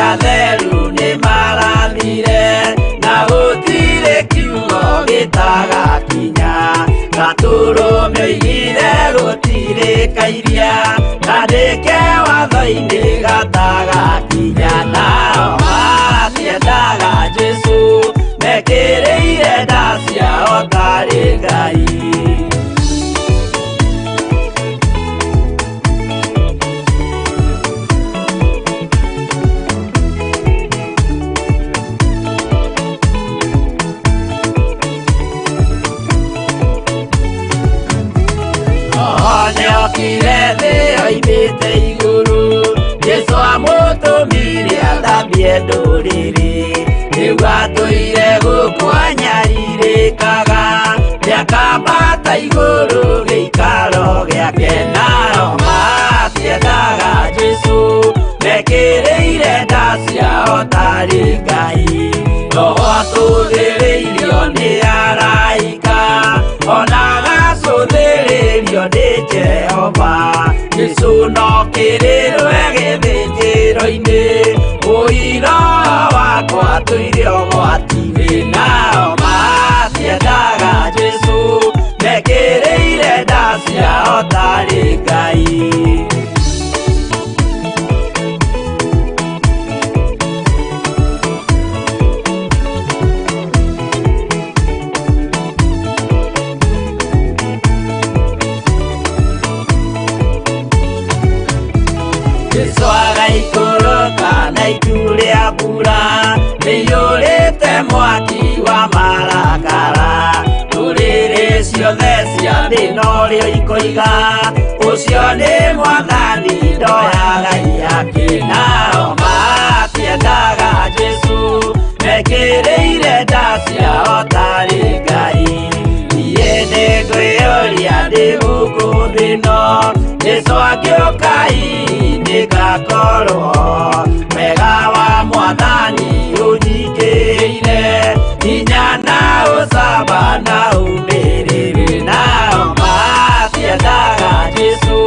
atheru ni marathire na gutire kiugo gitagakinya gaturume oigire gutire kairia kandike watho-ini gatagakinya nao matiendaga Jesu mekĩrĩire nda ciao tarĩ Ngai. Nĩokire thĩ oimĩte igũrũ Jesu amũtũmire athambie ndũrĩrĩ rĩu atũire gũkũ anyarirĩkaga nĩakambata igũrũ gĩikaro gĩake nao matiendaga Jesu mekĩrĩire nda ciao tarĩ Ngai. Roho atũthĩrĩirio nĩ araika ona gacũthĩrĩrio nĩ Jehova. Jesu no kĩrĩrwe gĩthĩnjĩro-inĩ ũira wakwa tũire ũgwati-inĩ nao matiendaga Jesu mekĩrĩire nda ciao tarĩ Ngai. Jesu agaikũrũka na itu rĩa mbura nĩiyũrĩte mwaki wa marakara ndũrĩrĩ ciothe cia thĩ norĩo ikoiga ũcio nĩ mwathani ndoya Ngai yake nao matiendaga Jesu mekĩrĩire nda ciao tarĩ Ngai. Niĩ nĩngwĩyũria ndĩ gũkũ thĩ ĩno Jesu agĩũka ngakorwo wega wa mwathani ũnyingĩire hinya na ũcamba na ũmĩrĩrĩ nao matiendaga Jesu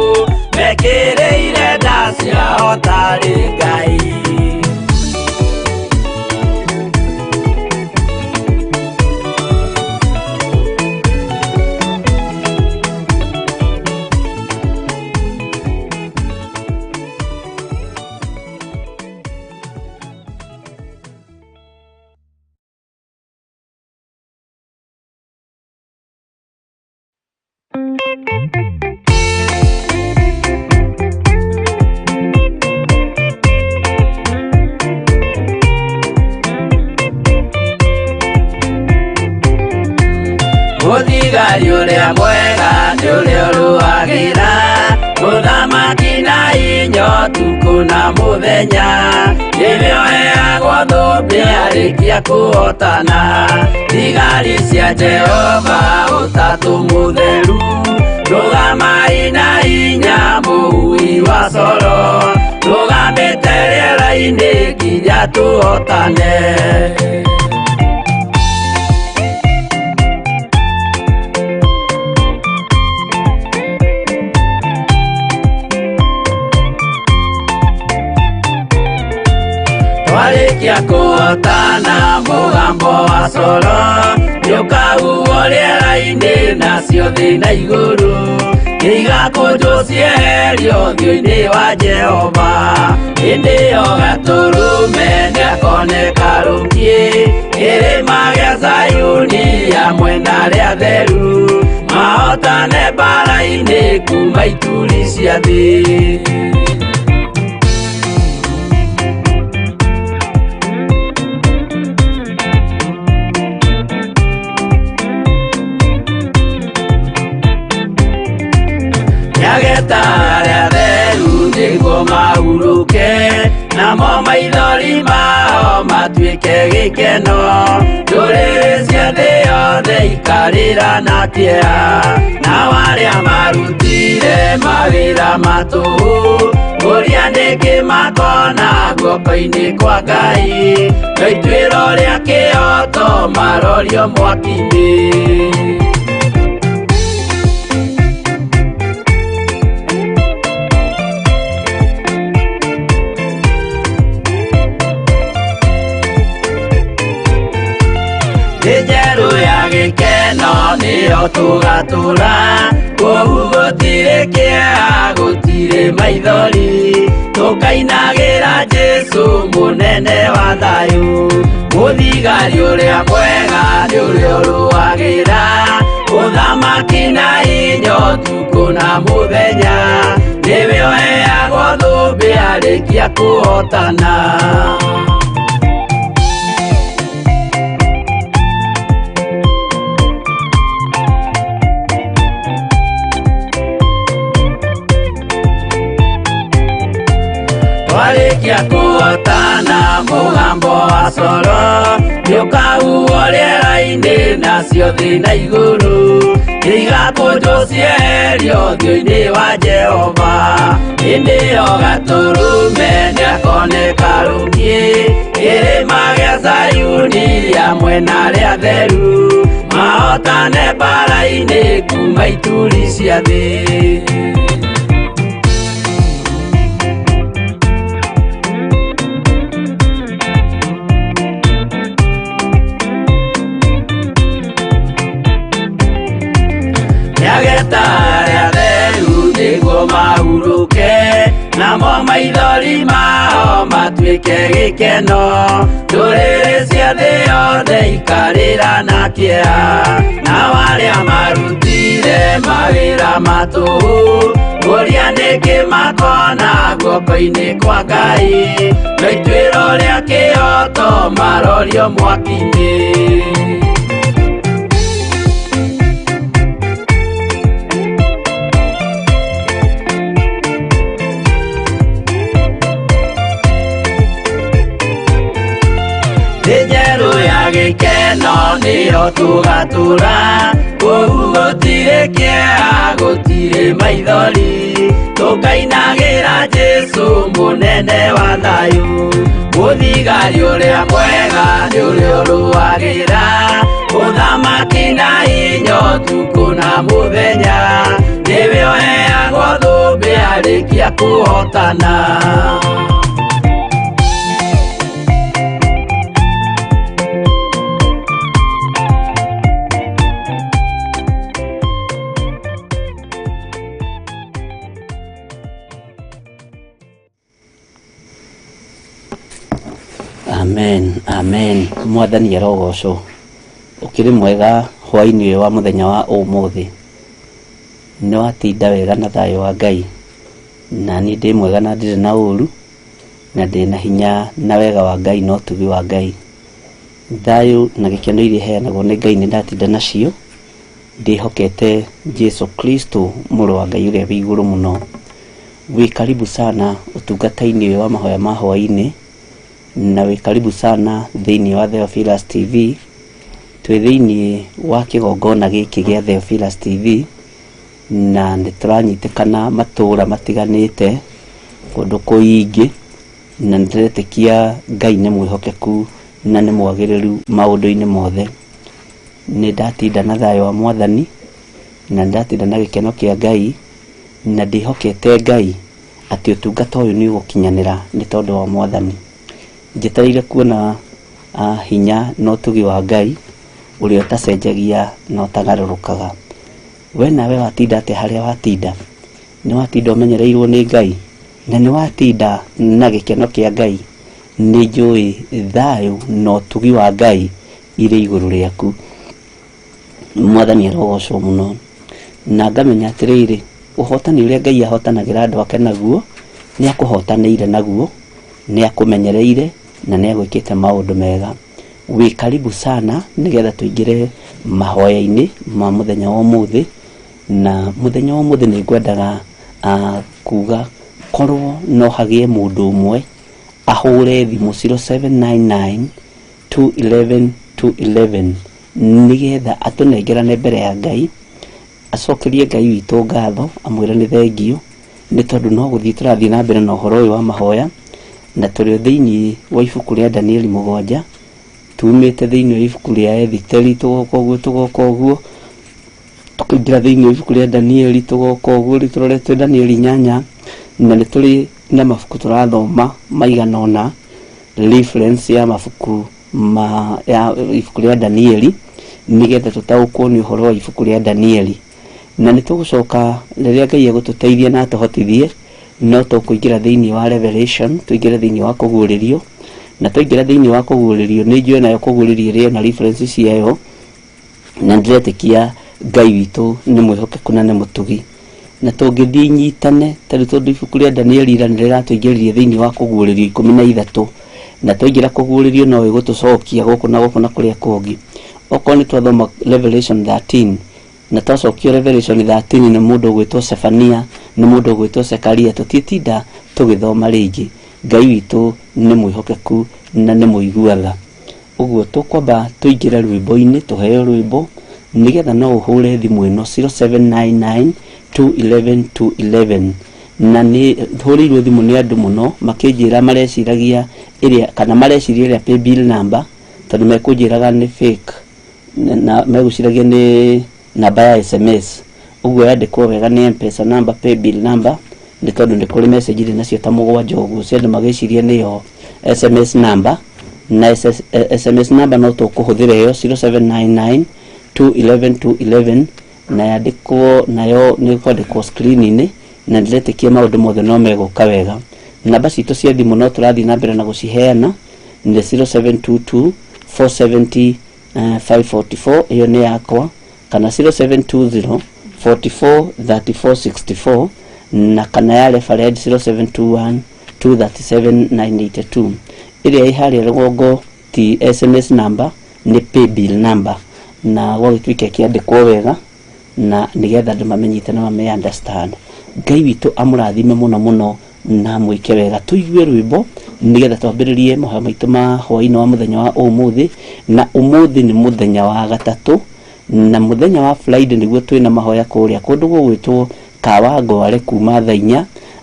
mekĩrĩire nda ciao tarĩ Ngai. Mũthigari ũrĩa mwega nĩ ũrĩa ũrũagĩra mũthamaki na hinya ũtukũ na mũthenya rĩrĩa ũheagwo thũmbĩ arĩkia kũhotana. Thigari cia Jehova ũtatũ mũtheru rũgamai na hinya mũhui wa coro rũgamĩte rĩera-inĩ nginya tũhotane. Twarĩkia kũhotana mũgambo wa coro nĩũkahuhwo rĩera-inĩ nacio thĩ na igũrũ igakũnjwo cieherio ũthiũ-inĩ wa Jehova. Hĩndĩ ĩyo gatũrũme nĩakoneka rũngiĩ kĩrĩma gĩa Zayuni hamwe na arĩa atheru mahotane mbara-inĩ kuma ituri cia thĩ. Nĩageta arĩa atheru nĩguo mahurũke namo maithori mao matuĩke gĩkeno. Ndũrĩrĩ cia thĩ yothe ikarĩra na kĩeha nao arĩa marutire mawĩra matũhũ ũrĩa nĩngĩ makona guoko-inĩ kwa Ngai na ituĩro rĩa kĩhoto marorio mwaki-inĩ. njeru ya gikeno niyo tugatura koguo gutire kia gutire maithori tukainagira Jesu munene wa thayu muthigari uria mwega ni uria uruagira uthamaki na inyo tuko na muthenya niwe oheagwo thumbi arikia kuhotana warikia kuhotana mugambo wa coro niukahuo riera-ini nacio thi na iguru igakunjwo cieherio ũthiũ-inĩ wa Jehova ĩndĩyo gaturume nĩakoneka rũngiĩ kĩrĩma gĩa Zayuni rĩa mwena rĩa theru mahotane mbara-inĩ kuma ituri cia thĩ. Nĩageta theru nĩguo mahuruke namo maithori mao matuĩke gĩkeno ndũrĩrĩ cia thĩ yothe ikarĩra na kĩeha nao arĩa marutire mawĩra matũhũ ũrĩa nĩngĩ makona guoko-inĩ kwa Ngai na ituĩro rĩa kĩhoto marorio mwaki-inĩ. Njeru ya gikeno niyo tugatura koguo gutire kia gutire maithori tukainagira Jesu munene wa thayu muthigari uria mwega ni uria uruagira uthamaki na inyo tuko na muthenya niwe oheagwo thumbi arikia kuhotana. Amen, amen. Mwathani arogocwo. Ukiri mwega hwai-ini wa muthenya wa umuthi. Ni watinda wega na thayo wa Ngai. Na ni ndi mwega na ndire na uru. Na ndi na hinya na wega wa Ngai no tugi wa Ngai. Thayo na gikeno iria heanagwo ni Ngai ni ndatinda nacio. Ndihokete Jesu Kristo mũrũ wa Ngai uria wĩ igũrũ mũno. Wi karibu sana utungata-ini wa mahoya ma hwai-ini. Na wĩ karibu sana thĩinĩ wa Theophilus TV twĩ thĩinĩ wa kĩgongona gĩkĩ gĩa Theophilus TV na nĩtũranyitĩkana matũra matiganĩte kũndũ kũingĩ na nĩtũretĩkia Ngai nĩ mwĩhokeku na nĩ mwagĩrĩru maũndũ-inĩ mothe. Nĩndatinda na thayũ wa Mwathani na ndatinda na gĩkeno kĩa Ngai na ndĩhokete Ngai atĩ ũtungata ũyũ nĩ ũgũkinyanĩra nĩ tondũ wa Mwathani. Njetereire kuona hinya no tugi wa Ngai uria utacenjagia na utagarũrũkaga. We nawe watinda atĩ harĩa watinda nĩ watinda ũmenyereirwo nĩ Ngai na nĩ watinda na gĩkeno kĩa Ngai. Nĩ njũĩ thayũ no tugi wa Ngai irĩ igũrũ rĩaku. Mwathani arogocwo mũno na ngamenya atĩrĩrĩ ũhotani ũrĩa Ngai ahotanagĩra andũ ake naguo nĩ akũhotanĩire naguo nĩ akũmenyereire na nĩ agwĩkĩte maũndũ mega. Wĩ karibu sana nĩgetha tũingĩre mahoya-inĩ ma mũthenya wa ũmũthĩ. Na mũthenya wa ũmũthĩ nĩ ngwendaga kuga korwo no hagĩe mũndũ ũmwe ahũre thimũ 0799211211 nĩgetha atũnengerane mbere ya Ngai acokerie Ngai witũ ngatho amwĩre nĩ thengio nĩ tondũ no gũthiĩ tũrathiĩ na mbere na ũhoro ũyũ wa mahoya. Na tũrĩ thĩinĩ wa ibuku rĩa Danieli 7 tumĩte thĩinĩ wa ibuku rĩa Githiri tũgoka ũguo tũkĩingĩra thĩinĩ wa ibuku rĩa Danieli tũgoka ũguo tũrorete Danieli 8 na nĩ tũrĩ na mabuku tũrathoma maigana ũna reference ya mabuku ya ibuku rĩa Danieli nigetha tutaũkwo nĩ ũhoro wa ibuku rĩa Danieli. Na nĩtũgũcoka rĩrĩa Ngai egũtũteithia na atũhotithie no tũkũingĩra thĩinĩ wa Revelation, tũingĩre thĩinĩ wa kũguũrĩrio, na tũingĩra thĩinĩ wa kũguũrĩrio nĩ njũĩ nayo kũguũrĩrio rĩo na references ciayo, na ndĩretĩkia Ngai witũ nĩ mwĩhokeku na nĩ mũtugi. Na tũngĩthiĩ nyitane tondũ tondũ ibuku rĩa Danieli ira nĩ rĩratũingĩrĩria thĩinĩ wa kũguũrĩrio 13, na twaingĩra kũguũrĩrio no ĩgũtũcokia gũkũ na kũrĩa kũngĩ. Okorwo nĩ twathoma Revelation 13 na twacokio Revelation 13 nĩ mũndũ ũgwĩtwo Sefania, nĩ mũndũ ũgwĩtwo Zekaria, tũtitinda tũgĩthoma rĩngĩ. Ngai witũ nĩ mwĩhokeku na nĩ mũiguatha. Ũguo tũkwamba tũingĩre rwĩmbo-inĩ, tũheo rwĩmbo nigetha no ũhũre thimũ ĩno 0799 211 211, na nĩ hũrĩirwo thimũ nĩ andũ mũno makĩnjĩra mareciragia ĩrĩa kana mareciria ĩrĩa paybill number, tondũ mekũnjĩraga nĩ fake na megũciragia nĩ namba ya SMS. Ũguo yandĩkwo wega nĩ M-Pesa number, paybill number, nĩ tondũ nĩ kũrĩ message irĩ nacio ta 7 ũguo ciandũ magĩciria nĩyo SMS number, na SMS number no tũkũhũthĩra ĩyo 0799 211 211, na yandĩkwo nayo nĩ kwandĩkwo screen-inĩ, na ndĩretĩkia maũndũ mothe no megũka wega. Namba citũ cia thimũ no tũrathiĩ na mbere na gũciheana nĩ 0722 470 544, ĩyo nĩ yakwa, kana 0720 44 34 64, na kana ya referred 0721 237 982. Ĩrĩa ĩharĩa rũgongo ti SMS number, nĩ paybill number, na gwagĩtuĩka kĩandĩkwo wega na nigetha andũ mamenyite na mame understand. Ngai witũ amũrathime mũno mũno na mwĩke wega. Tũigue rwĩmbo nigetha twambĩrĩrie mahoya maitũ ma hwaĩ-inĩ wa mũthenya wa ũmũthĩ, na ũmũthĩ nĩ mũthenya wa gatatũ, na mũthenya wa Friday nĩguo twĩna mahoya kũrĩa kũndũ gũgwĩtwo Kawangware kuma thaa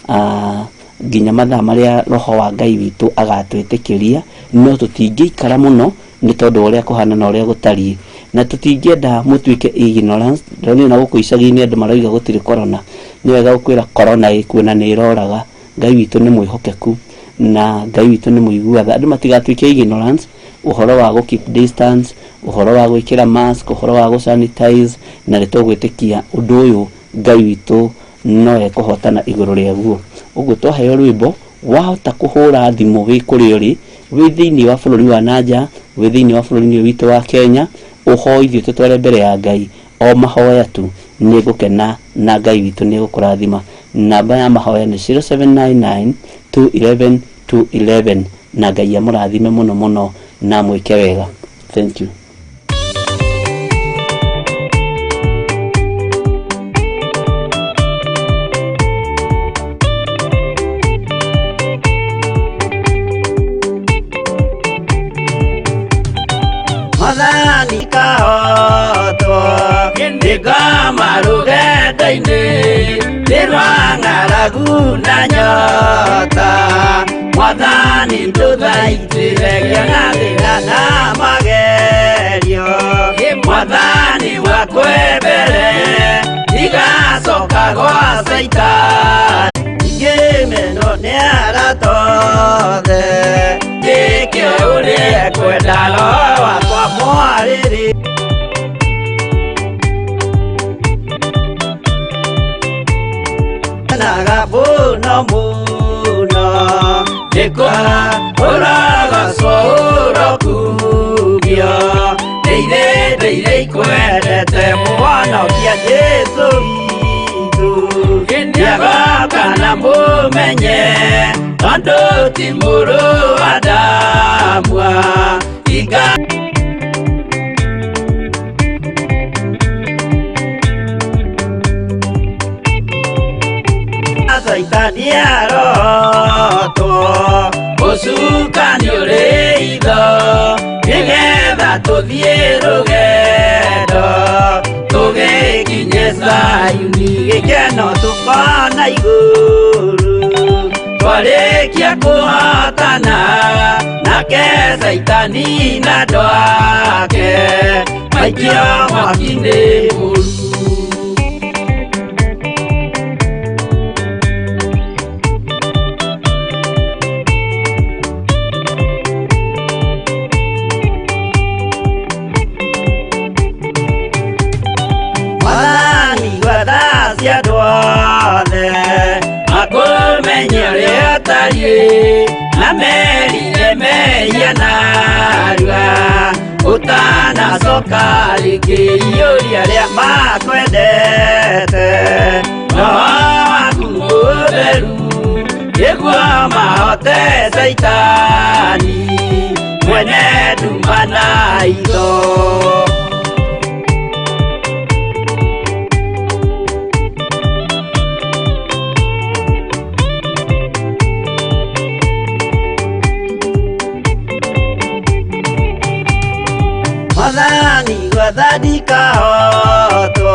4 nginya mathaa marĩa roho wa Ngai witũ agatwĩtĩkĩria, no tũtingĩikara mũno nĩ tondũ ũrĩa kũhana na ũrĩa gũtariĩ, na tũtingĩenda mũtuĩke ignorance. Ndĩrona na gũkũ icagi-inĩ andũ marauga gũtirĩ corona. Nĩ wega gũkwĩra corona ĩkuo na nĩ ĩroraga. Ngai witũ nĩ mwĩhokeku na Ngai witũ nĩ mũiguatha. Andũ matigatuĩke ignorance ũhoro wa keep distance, ũhoro wa gwĩkĩra mask, ũhoro wa sanitize, na nĩtũgwĩtĩkia ũndũ ũyũ Ngai witũ no ekũhotana igũrũ rĩaguo. Ũguo twaheo rwĩmbo, wahota kũhũra thimũ wĩ kũrĩa ũrĩ, wĩ thĩinĩ wa bũrũri wa nanja, wĩ thĩinĩ wa bũrũri witũ wa Kenya, ũhoithio tũtware mbere ya Ngai o mahoya tu, nĩ gũkena na Ngai witũ nĩ gũkũrathima. Namba ya mahoya nĩ 0799 211 211, na Ngai amũrathime mũno mũno na mwĩke wega. Thank you. Mathani kahotwo nĩngama rũgendo-inĩ nĩrwa ng'aragu na nyota. Mwathani ndũthaitĩre na thĩna na magerio, Mwathani wakwe mbere igacoka gwa Saitani. Ingĩmenwo nĩ aratothe gĩkĩ ũrĩa kwenda roho wakwa mwarĩrĩ. Naga mũno mũno nĩkwa ũragacwo ũrokugio, ndeire ikwendete mwonokia Jesũ witũ. Nĩagoka na mũmenye tondũ ti mũrũ wa ndamwa. Saitani arotwo ũcukani ũrĩ itho, nĩgetha tũthiĩ rũgendo tũgĩkinye Zayuni, gĩkeno tũkona igũrũ. Twarĩkia kũhotana nake Saitani na andũ ake maikio mwaki-inĩ mũru. merire meianarua utana soka likiyuria ria makwendete no akuberu yegwa mahote saitani mwene dumana ido. Madani Guthii kahoto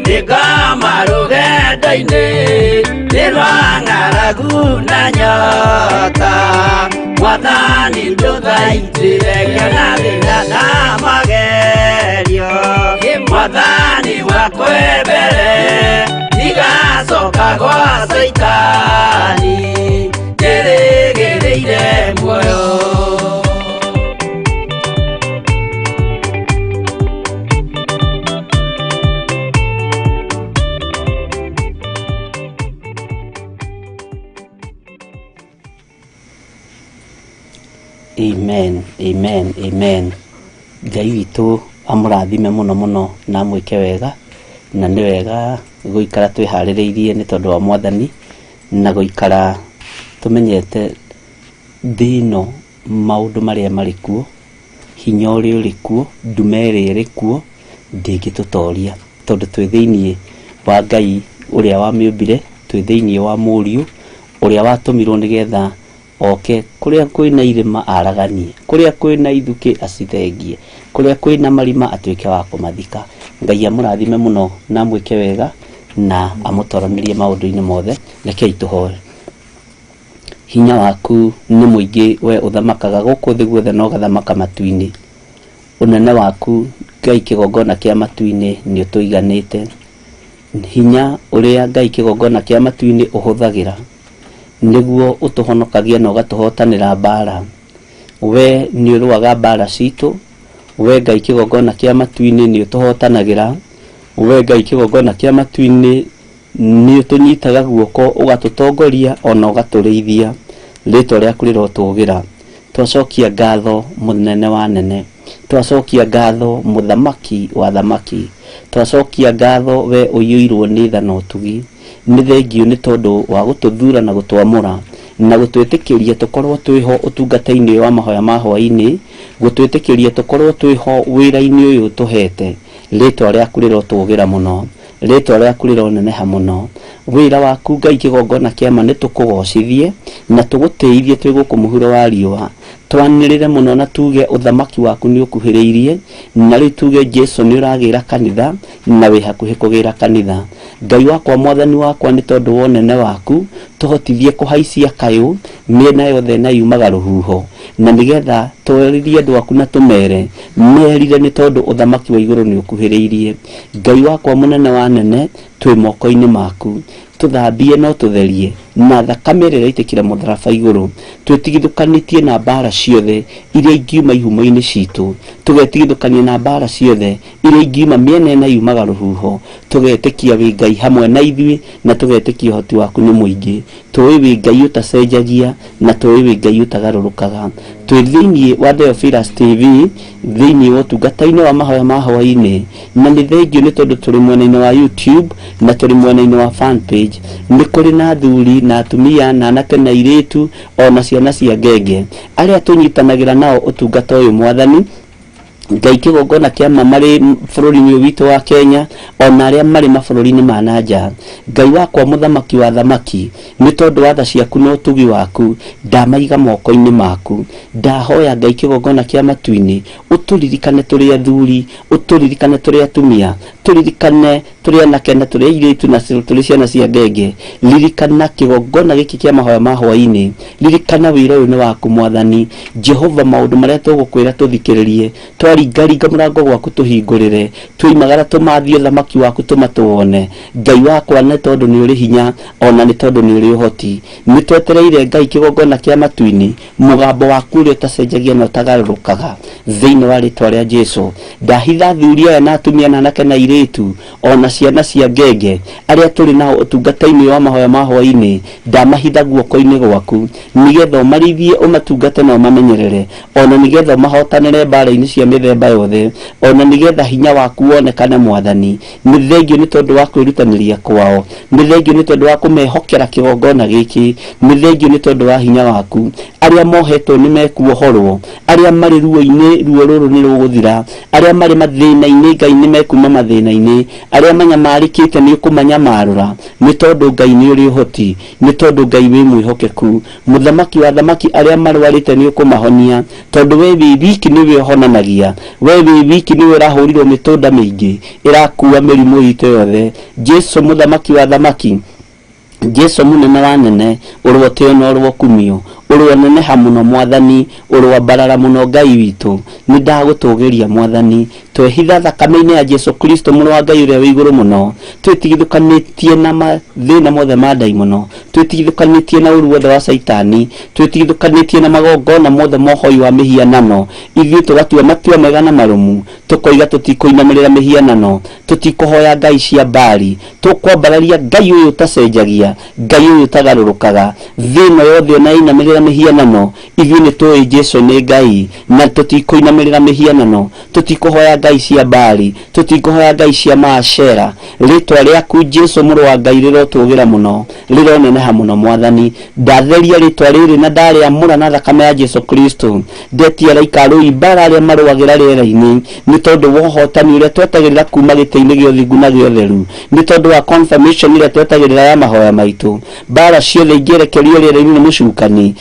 Ndika marugenda-ini Nirwang'aragu na nyota Mwathani nduthaitire kiona thina na magerio Mwathani wakwe mbere Igacoka gwa saitani Ngĩrĩgĩrĩire muoyo. Amen, amen, amen. Ngai witũ amũrathime mũno mũno na mwĩke wega, na nĩ wega gũikara twĩharĩrĩirie nĩ tondũ wa Mwathani na gũikara tũmenyete thĩno maũndũ marĩa marĩ kuo, hinya ũrĩa ũrĩ kuo, ndume ĩrĩa ĩrĩ kuo ndĩngĩtũtoria tondũ twĩ thĩinĩ wa Ngai ũrĩa wamĩũmbire, twĩ thĩinĩ wa Mũriũ ũrĩa watũmirwo nĩgetha oke kuria kwina irima araganie, kuria kwina ithuki acithengie, kuria kwina marima atuike wa kumathika. Ngai amũrathime mũno na mwĩke wega na amũtoranĩrie maũndũ-inĩ mothe. Rekei tũhoe. Hinya waku nĩ mũingĩ, we ũthamakaga gũkũ thĩ guothe na ũgathamaka matu-inĩ. Ũnene waku Ngai kĩgongona kĩa matu-inĩ nĩ ũtũiganĩte. Hinya ũrĩa Ngai kĩgongona kĩa matu-inĩ ũhũthagĩra nĩguo ũtũhonokagia na ũgatũhotanĩra mbara. We nĩ ũrũaga mbara citũ, we Ngai kĩgongona kĩa matu-inĩ nĩ ũtũhotanagĩra, we Ngai kĩgongona kĩa matu-inĩ nĩ ũtũnyitaga guoko ũgatũtongoria ona ũgatũrĩithia. Rĩĩtwa rĩaku rĩrotũgĩra. Twacokia ngatho mũnene wa nene, twacokia ngatho mũthamaki wa thamaki, twacokia ngatho we ũiyũirwo nĩ tha na ũtugi. Nĩ thengio nĩ tondũ wa gũtũthura na gũtwamũra na gũtwĩtĩkĩria tũkorwo twĩho ũtungata-inĩ wa mahoya ma hwaĩ-inĩ, gũtwĩtĩkĩria tũkorwo twĩho wĩra-inĩ ũyũ tũhete. Rĩĩtwa rĩaku rĩrotũgĩra mũno, rĩĩtwa rĩaku rĩroneneha mũno. Wĩra waku Ngai kĩgongona kĩa ma nĩ tũkũgocithie na tũgũtĩithie twĩ gũkũ mũhuro wa riũa. Twanĩrĩre mũno na tuge ũthamaki waku nĩ ũkuhĩrĩirie, na rĩu tuge Jesũ nĩ ũragĩra kanitha na wĩ hakuhĩ kũgĩra kanitha. Ngai wakwa, Mwathani wakwa, nĩ tondũ wa ũnene waku tũhotithie kũhaicia kayũ mĩena yothe na yumaga rũhuho, na nĩgetha twarĩrie andũ aku na tũmere merire nĩ tondũ ũthamaki wa igũrũ nĩ ũkuhĩrĩirie. Ngai wakwa mũnene wa nene, twĩ moko-inĩ maku. Tũthambie no tũtherie na thakame ĩrĩa ĩraitĩkĩra mũtharaba igũrũ, twĩtigithũkanĩtie na mbara ciothe iria ingiuma ihumo-inĩ citũ, tũgetigithũkania na mbara ciothe iria ingiuma mĩena ĩna yumaga rũhuho. Tũgetĩkia wĩ Ngai hamwe na ithuĩ na tũgetĩkia ũhoti waku nĩ mũingĩ. Tũĩ wĩ Ngai ũtacenjagia na tũĩ wĩ Ngai ũtagarũrũkaga. Twĩ thĩinĩ wa Theophilus TV, thĩinĩ wa ũtungata-inĩ wa mahoya ma hwaĩ-inĩ, na nĩ thengio nĩ tondũ tũrĩ mwena-inĩ wa YouTube na tũrĩ mwena-inĩ wa fan page. Nĩ kũrĩ na athuri na atumia na anake na airĩtu ona ciana cia ngenge arĩa tũnyitanagĩra nao ũtungata ũyũ Mwathani. Ngai kĩgongona kĩa ma marĩ bũrũri-inĩ witũ wa Kenya ona arĩa marĩ mabũrũri-inĩ ma nanja. Ngai wakwa, mũthamaki wa thamaki, nĩ tondũ wa tha ciaku na ũtugi waku ndamaiga moko-inĩ maku. Ndahoya Ngai kĩgongona kĩa matu-inĩ ũtũririkane tũrĩ athuri, ũtũririkane tũrĩ atumia, tũririkane tũrĩ anake na tũrĩ airĩtu na tũrĩ ciana cia ngenge. Ririkana kĩgongona gĩkĩ kĩa mahoya ma hwaĩ-inĩ, ririkana wĩra ũyũ nĩ waku Mwathani Jehova. Maũndũ marĩa tũgũkwĩra tũthikĩrĩrie, twaringaringa murango gwaku tuhingurire twoimagara tumathie thamaki waku tumatuone Ngai wakwa ne tondu ni uri hinya ona ni tondu ni uri uhoti ni twetereire Ngai kigongona kia matuini mugambo waku uri utacenjagia na utagarukaga thiini wa ritwa ria Jesu ndahitha thuria na atumia na anake na iritu ona ciana cia ngenge aria turi nao utungata-ini wa mahoya ma Hwai-ini ndamahitha guoko-ini gwaku nigetha marithie umatungate na mamenyerere ona nigetha mahotanire mbara-ini cia mithemba yothe ona nigetha hinya waku wonekane Mwathani ni thengio ni tondu wa kwirutaniria kwao ni thengio ni tondu wa kumehokera kigongona giki ni thengio ni tondu wa hinya waku aria mohetwo ni mekuohorwo aria mari ruo-ini ruo ruru ni ruguthira aria mari mathina-ini Ngai ni mekuma mathina-ini aria manyamarikite ni kumanyamarura ni tondu Ngai ni uri uhoti ni tondu Ngai wi mwihokeku muthamaki wa thamaki aria marwarite ni kumahonia tondu we wiki ni we honanagia we wiki ni we rahurirwo mitunda mingi irakuwa mirimu ite yothe Jesu muthamaki wa thamaki Jesu munene wa nene urwo tio no urwo kumio urwo nene hamuno Mwathani urwo barara muno Ngai witu ni ndagutugiria Mwathani twehitha thakame-ini ya Jesu Kristo muru wa Ngai uria wi iguru muno twitigithukanitie na mathina mothe ma ndaimono twitigithukanitie na uru wothe wa saitani twitigithukanitie na magongona mothe mohoi wa mihianano ithuĩ tugatua matua mega na marumu tukoiga tutikuinamirira mihianano tutikuhoya Ngai cia mbari tukwambararia Ngai uyu utacenjagia Ngai uyu utagarurukaga thina yothe na inamirira mihianano ithuĩ ni tuĩ Jesu ni Ngai na tutikuinamirira mihianano tutikuhoya Ngai cia mbari tutikuhoya Ngai cia maashera ritwa riaku Jesu muru wa Ngai rirotugira muno rironeneha muno Mwathani ndatheria ritwa riri na ndari amura na thakame ya Jesu Kristo ndetia raikaru ibara aria maruagira rĩera-ini ni tondu wohotani uria twetagirira kuma gĩtĩ-inĩ gĩa ũthingu na gĩa ũtheru ni tondu wa confirmation iria twetagirira ya mahoya maitu bara ciothe ingĩrekerio rĩera-ini ni mucukani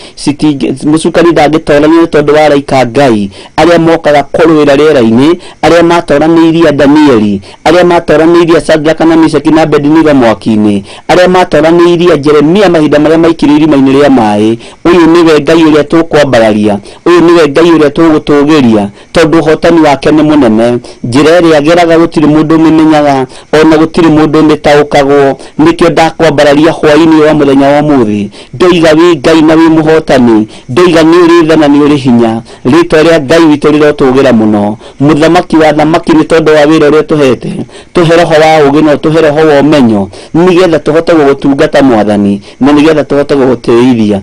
mucukani ndangĩtorania ni tondu wa raika Ngai aria mokaga kũrũĩra rĩera-ini aria matoranirie Danieli aria matoranirie Shadraka na Meshaki na Abednego mwaki-ini aria matoranirie Jeremia mahinda maria maikire irima-ini ria maĩ uyu niwe Ngai uria tukwambararia uyu niwe Ngai uria tugutugiria tondu uhotani wake ni munene njira iria ageraga gutiri mundu umimenyaga ona gutiri mundu umitaukagwo nikio ndakwambararia Hwai-ini wa muthenya wa umuthi ndoiga wi Ngai na wi muhotani ndoiga ni uri tha na ni uri hinya ritwa ria Ngai witu rirotugira muno muthamaki wa thamaki ni tondu wa wira uria tuhete tuhe roho wa ugi no tuhe roho wa umenyo nigetha tuhote gutungata Mwathani na nigetha tuhote gutiithia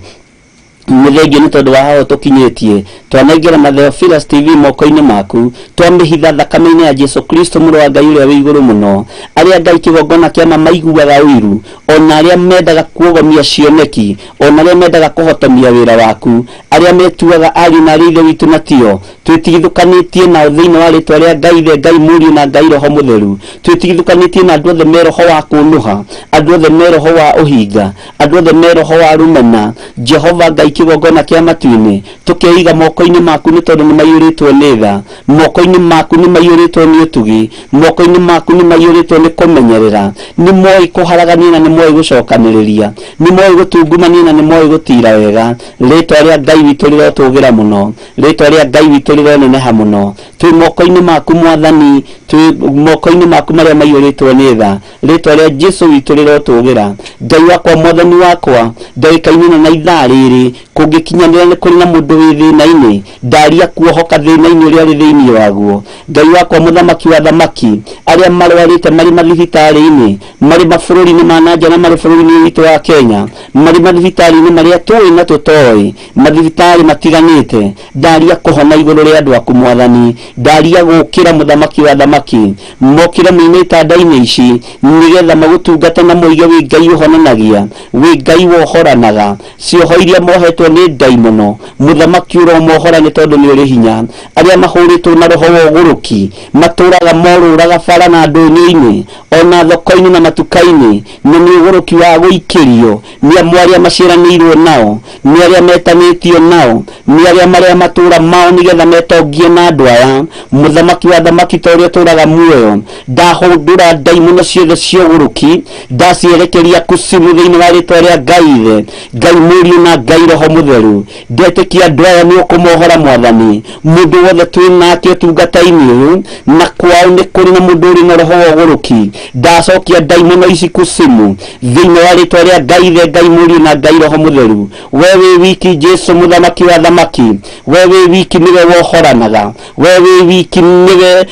muthengio ni tondu wa hao tukinyetie twanengera Matheophilus TV moko-ini maku twamihitha thakame-ini ya Jesu Kristo muru wa Ngai uria wi iguru muno aria Ngai kigongona kia maiguaga wiru ona aria mendaga kuogomia cioneki ona aria mendaga kuhotomia wira waku aria metuaga ari na rithe witu na tio twitigithukanitie na thiini wa ritwa ria Ngai the Ngai muri na Ngai roho mutheru twitigithukanitie na andu othe me roho wa kunuha andu othe me roho wa uhinga andu othe me roho wa rumena Jehova Ngai kigongona kia matuini tukeiga moko-ini maku ni tondu ni maiyuritwo ni tha moko-ini maku ni maiyuritwo ni utugi moko-ini maku ni maiyuritwo ni kumenyerera ni moi kuharagania na ni moi gucokaniriria ni moi gutungumania na ni moi gutira wega ritwa ria Ngai witu rirotugira muno ritwa ria Ngai witu rironeneha muno twi moko-ini maku Mwathani twi moko-ini maku maria maiyuritwo ni tha ritwa ria Jesu witu rirotugira Ngai wakwa Mwathani wakwa ndagika-ini na ithaa riri kungikinyanira ni kuri na mundu wi thina-ini ndaria kuohoka thina-ini uria ri thiini waguo Ngai wakwa muthamaki wa thamaki aria marwarite mari mathibitari-ini mari mabururi-ini ma nanja na mari bururi-ini witu wa Kenya mari mathibitari-ini maria tui na tutoi mathibitari matiganite ndaria kuhona iguru ria andu aku Mwathani ndaria gukira muthamaki wa thamaki mokire muine itanda-ini ici nigetha magutungate na muige wi Ngai uhonanagia wi Ngai wohoranaga cioho iria mohetwo ni ndaimono muthamaki uro mohora ni tondu ni uri hinya aria mahuritwo na roho wa uguruki maturaga moruraga bara na nduni-ini ona thoko-ini na matuka-ini ni uguruki wa guikirio ni amwe aria maciaranirwo nao ni aria metanitio aria nao ni aria maria matura mao nigetha metongie na andu aya muthamaki wa thamaki toria turaga muoyo ndahundura ndaimono ciothe cia uguruki ndacierekeria kusimu thiini wa ritwa ria Ngai Ngai Mũriũ na Ngai Roho Mũtheru ndetikia andu aya ni ukumohora Mwathani mundu wothe twinake tungata-ini uyu na kwao ni kuri na mundu uri na roho wa uguruki ndacokia ndaimono ici kusimu thiini wa ritwa ria Ngai Ngai Mũriũ na Ngai Roho Mũtheru wewe wiki Jesu muthamaki wa thamaki wewe wiki niwe wohoranaga wewe wiki niwe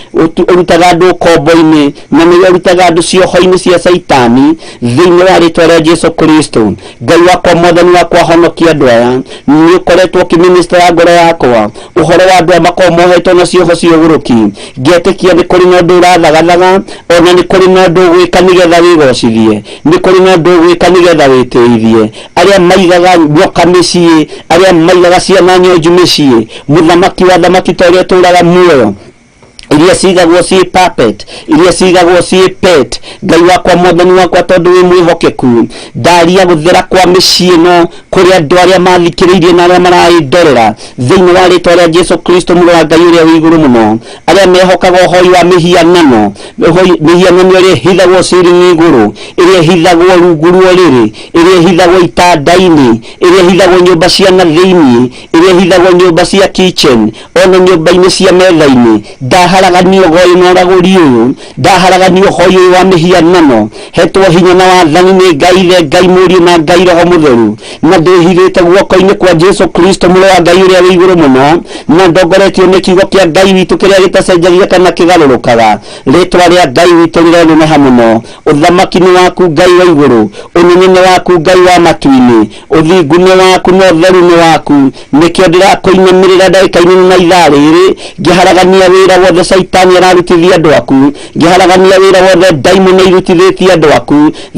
urutaga andu kombo-ini na niwe urutaga andu cioho-ini cia Saitani thiini wa ritwa ria Jesu Kristo Ngai wakwa Mwathani wakwa honokia andu aya ni ukoretwo kiministera ngoro yakwa uhoro wa andu makomohetwo na cioho cia uguruki ngetikia ni kuri na andu urathagathega ona ni kuri na andu gwika nigetha wigocithie ni kuri na andu gwika nigetha witeithie aria maigaga nyoka micii aria maigaga ciana nyonju micii muthamaki wa thamaki toria turaga muoyo iria cigagwo ci puppet iria cigagwo ci pet Ngai wakwa Mwathani wakwa tondu wi mwihokeku ndaria guthera kwa micii no kuri andu aria mathikiriirie na aria maraindorera thiini wa ritwa ria Jesu Kristo Mũrũ wa Ngai uria wi iguru muno aria mehokaga uhoi wa mihianano iria hithagwo ciringi iguru iria hithagwo rungu rwa riri iria hithagwo itanda-ini iria hithagwo nyumba cia na thiini iria hithagwo nyumba cia kitchen ona nyumba-ini cia metha-ini ndaharaganio goi na uraguri uyu ndaharaganio hoi wa mihianano hetwo hinya na wathani ni Ngai Mũriũ na Ngai Roho Mũtheru na ndihithite guoko-ini kwa Jesu Kristo Mũrũ wa Ngai uria wi iguru muno na ndongoretio ni kiugo kia Ngai witu kiria gitacenjagia kana kigarurukaga ritwa ria Ngai witu rireneneha muno uthamaki ni waku Ngai wa iguru unene ni waku Ngai wa matu-ini uthingu ni waku no theru ni waku nikio ndirakuinamirira ndagika-ini na ithaa riri ngiharagania wira wothe Saitani ararutithia andu aku ngiharagania wira wothe daimoni irutithitie andu aku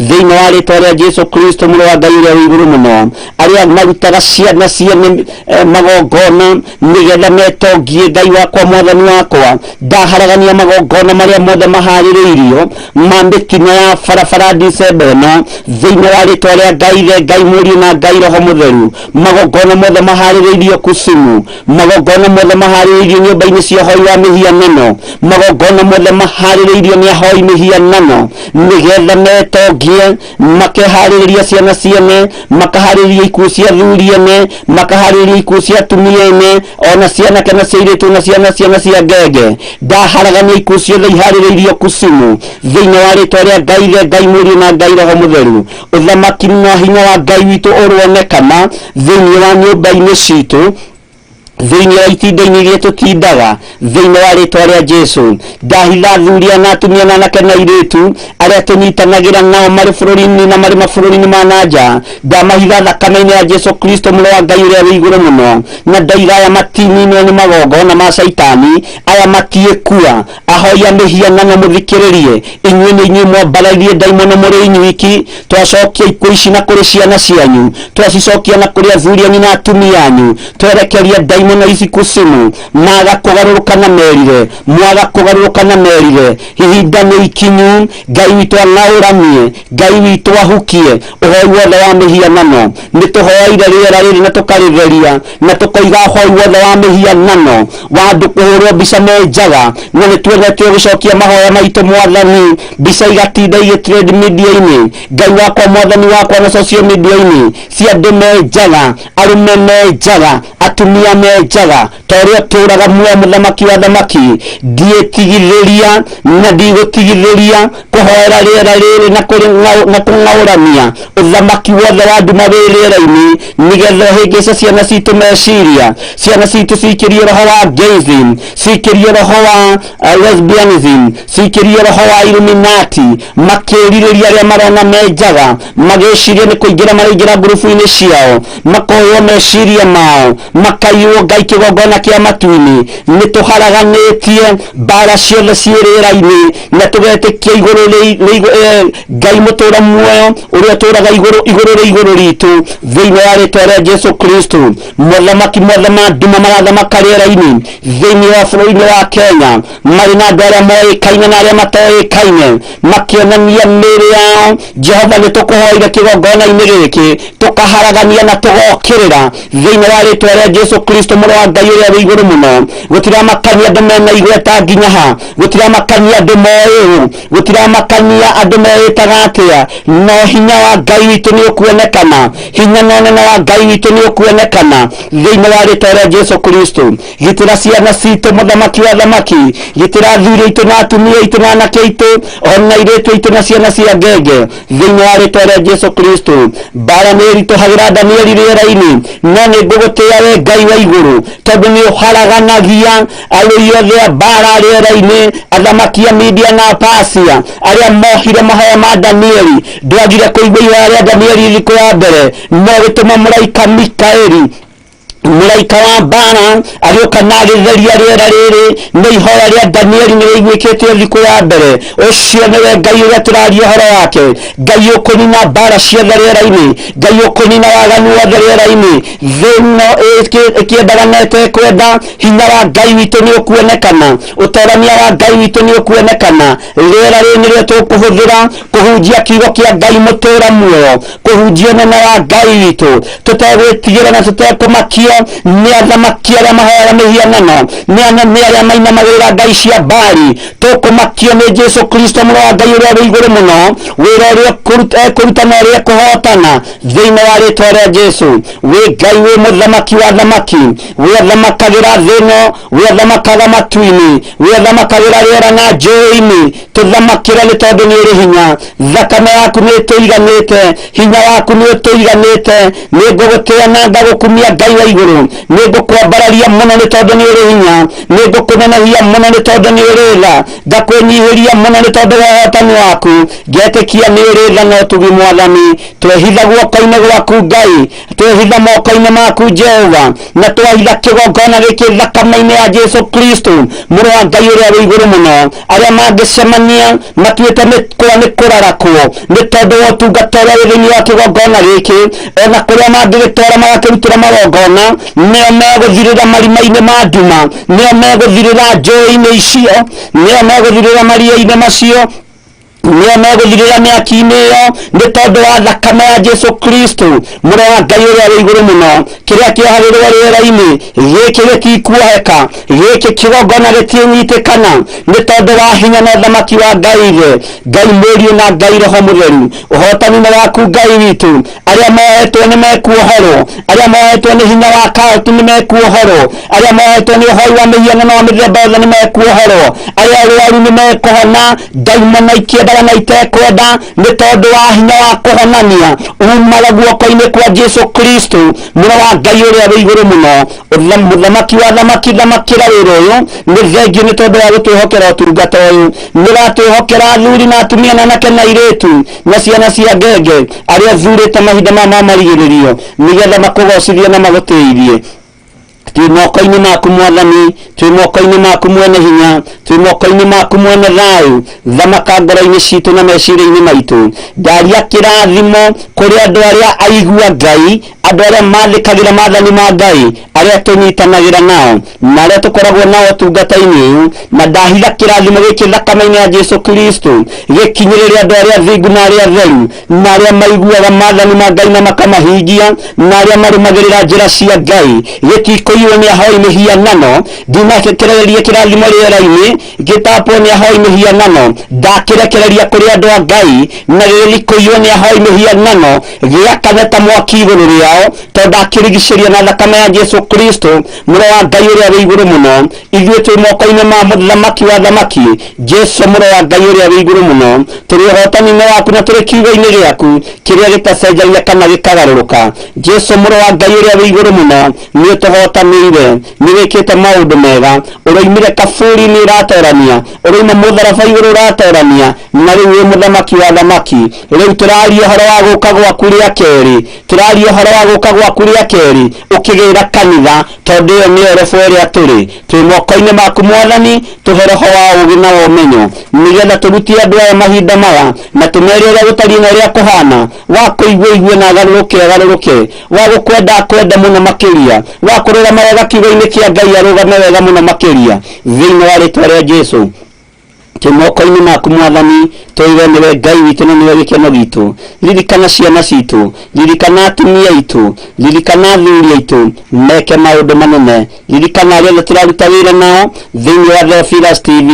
thiini wa ritwa ria Jesu Kristo Mũrũ wa Ngai uria wi iguru muno aria marutaga ciana ciene magongona nigetha metongie Ngai wakwa Mwathani wakwa ndaharagania magongona maria mothe mahaririirio ma mitina ya barabara December no thiini wa ritwa ria Ngai Mũriũ na Ngai Roho Mũtheru magongona mothe mahaririirio kusimu magongona mothe mahaririirio nyumba-ini cia hoi wa mihianano magongona mothe mahaririirio ni ahoi mihianano nigetha metongie makehariria ciana ciene makahariria ikuũ cia athuri ene makahariria ikuũ cia atumia ene ona ciana kana ciairitu na ciana cia ngenge ndaharagania ikuũ ciothe ihaririirio kusimu thiini wa ritwa ria Ngai Mũriũ na Ngai Roho Mũtheru uthamaki na hinya wa Ngai witu uronekana thiini wa nyumba-ini citu thiini wa itinda-ini iria tutindaga thiini wa ritwa ria Jesu ndahitha athuri na atumia na anake na airitu aria tunyitanagira nao mari bururi-ini na mari mabururi-ini ma nanja ndamahitha thakame-ini ya Jesu Kristo Mũrũ wa Ngai uria wi iguru muno na ndaiga aya matininwo ni magongona ma Saitani aya matiekua ahoya mihianano muthikiririe inyuĩ nĩ inyuĩ mwambararie ndaimono mũrĩ inyuiki twacokia ikuũ ici na kuri ciana cianyu twacicokia na kuri athuri anyu na atumia anyu twerekeria ndaimono ici kusimu maga kugaruruka na merire mwaga kugaruruka na merire ihinda nĩ ikinyu Ngai witu anaũramie Ngai witu ahukie uhoi wothe wa mihianano nĩtũhoeire rĩera rĩrĩ na tũkarĩtheria na tũkoiga uhoi wothe wa mihianano wa andũ kũhũrwo mbica menjaga na nĩtwendetio gũcokia mahoya maitũ Mwathani mbica igatinda igĩtrend media-ini Ngai wakwa Mwathani wakwa na social media-ini cia andũ menjaga arũme menjaga atumia menjaga toria turaga muoyo muthamaki wa thamaki ndietigithĩria na ndigũtigithĩria kuhoera rĩera rĩrĩ na kũng'aũrania uthamaki wothe wa andũ marĩ rĩera-ini nigetha hĩngĩca ciana citũ meciria ciana citũ cikĩrie roho wa gayism cikĩrie roho wa lesbianism cikĩrie roho wa Illuminati makĩrirĩria arĩa marona menjaga magĩciria nĩ kũingĩra maraingĩra ngurubu-inĩ ciao makoywo meciria mao makaiwo ngai kigongona kia matu-ini nituharaganitie bara ciothe ciirira-ini na tugetikia iguru ngai mutura muoyo uria turaga iguru ritu thiini wa ritwa ria Jesu Kristo muthamaki nduma marathamaka riera-ini thiini wa bururi wa Kenya mari na andu aria moikaine na aria matoikaine makionania mĩĩrĩ yao Jehova nitukuhoire kigongona-ini giki tukaharagania na tugokirira thiini wa ritwa ria Jesu Kristo mũrũ wa Ngai uria wi iguru muno gutiramakania andu mena igweta nginya ha gutiramakania andu moiru gutiramakania andu meitaga atia no hinya wa Ngai witu ni ukuonekana hinya na nene wa Ngai witu ni ukuonekana thiini wa ritwa ria Jesu Kristo gitira ciana citu muthamaki wa thamaki gitira athuri aitu na atumia aitu na anake aitu ona airitu aitu na ciana cia ngenge thiini wa ritwa ria Jesu Kristo bara ni rituhagira Danieli riera-ini no ni ngugutia we Ngai wa iguru tondu ni uharaganagia arui othe a bara riera-ini athamaki a Media na Persia aria mohire mahoya ma Danieli ndwagire kuigua ihoya ria Danieli thiku ya mbere no gituma muraika Mikaeli muraika wa bara arioka na githeria riera riri ni ihoya ria Danieli ni riguikitio thiku ya mbere ucio niwe Ngai uria turaria horo wake Ngai ukunina bara ciothe riera-ini Ngai ukunina waganu wothe riera-ini thino ikiendaga na itekwenda hinya wa Ngai witu ni ukuonekana utorania wa Ngai witu ni ukuonekana riera riri nirio tukuhuthira kuhunjia kiugo kia Ngai mutura muoyo kuhunjia nene wa Ngai witu tutegwitigira na tutekumakio ni athamaki aria mahoyaga mihianano ni aria mainamagirira ngai cia Baali tukumakio ni Jesu Kristo mũrũ wa Ngai uria wi iguru muno wira uria kurutana uria kuhotana thiini wa ritwa ria Jesu wi Ngai wi muthamaki wa thamaki wi athamakagira thino wi athamakaga matu-ini wi athamakagira riera na njũĩ-ini tuthamakire ni tondu ni uri hinya thakame yaku ni tuiganite hinya waku ni tuiganite ni ngugutia na ngagukumia Ngai wa iguru ni ngukwambararia muno ni tondu ni uri hinya ni ngukunenehia muno ni tondu ni uri tha ngakwenyihiria muno ni tondu wa ũhotani waku ngetikia ni uri tha no tugi mwathani twehitha guoko-ini gwaku Ngai twehitha moko-ini maku Jehova na twahitha kigongona giki thakame-ini ya Jesu Kristo mũrũ wa Ngai uria wi iguru muno aria mangicemania matuite ni kurarakwo ni tondu wa ũtungata uria wi thiini wa kigongona giki ona kuria mangigitwara magakirutira magongona nio meguthirira marima-ini ma nduma nio meguthirira njũĩ-ini icio nio meguthirira maria-ini macio nio meguthirira miaki-ini iyo ni tondu wa thakame ya Jesu Kristo mũrũ wa Ngai uria wi iguru muno kiria kiohagirwo riera-ini giki gitikuoheka giki kigongona gitiinyitikana ni tondu wa hinya na thamaki wa Ngai Ngai Mũriũ na Ngai Roho Mũtheru ũhotani-ini waku Ngai witu aria mohetwo ni mekuohorwo aria mohetwo ni hinya wa kauti ni mekuohorwo aria mohetwo ni ũhoi wa mihianano wa mĩthemba yothe ni mekuohorwo aria arwaru ni mekuhona ndaimono ikiendaga na itekwenda ni tondu wa hinya wa kuhonania umaga guoko-ini kwa Jesu Kristo mũrũ wa Ngai uria wi iguru muno muthamaki wa thamaki thamakira wira uyu ni thengio ni tondu wa gutwihokera ũtungata uyu ni ratwihokera athuri na atumia na anake na airĩtu na ciana cia ngenge aria thurĩte mahinda ma marigĩrĩrio nigetha makũgocithie na magũtĩithie twi moko-ini maku mwathani twi moko-ini maku mwene hinya twi moko-ini maku mwene thayu thamaka ngoro-ini citu na meciria-ini maitu ndaria kirathimo kuri andu aria aigua Ngai andu aria mathikagira maathani ma Ngai aria tunyitanagira nao na aria tukoragwo nao ũtungata-ini uyu na ndahitha kirathimo giki thakame-ini ya Jesu Kristo gikinyĩrĩre andu aria thingu na aria theru na aria maiguaga maathani ma Ngai na makamahingia na aria marumagĩrĩra njĩra cia Ngai gitikoiwo ni ahoi mihianano ndinakerereria kirathimo riera-ini gitapwo ni ahoi mihianano ndakirekereria kuri andu a Ngai na githikoiwo ni ahoi mihianano giakane ta mwaki iguru riao tondu ndakirigiceria na thakame ya Jesu Kristo mũrũ wa Ngai uria wi iguru muno ithuĩ twi moko-ini ma mũthamaki wa thamaki Jesu mũrũ wa Ngai uria wi iguru muno turi ũhotani-ini waku na turi kiugo-ini giaku kiria gitacenjagia kana gikagarũrũka Jesu mũrũ wa Ngai uria wi iguru muno ni ũtũhotani uriganire nigikite maundu mega uroimire kaburi ni ratorania uroima mutharaba iguru ratorania na riu muthamaki wa thamaki riu turaria horo wa guka gwaku ria keri turaria horo wa guka gwaku ria keri ukigira kanitha tondu iyo ni robo ria turi moko-ini maku Mwathani tuhere ho wa ugi na umenyo nigetha turutie andu aya mahinda maya na tumeri uria gutari na ria kuhana wa kuigua na garuruke wa gukwenda kwenda muno makiria wa kurira mawega kiugo-ini kia Ngai arugame wega muno makiria thiini wa ritwa ria Jesu moko-ini maku Mwathani tuige niwe Ngai witu na niwe gikeno gitu ririkana ciana citu ririkana atumia itu ririkana athuri itu meke maundu manene ririkana aria turaruta wira nao thiini wa Theophilus TV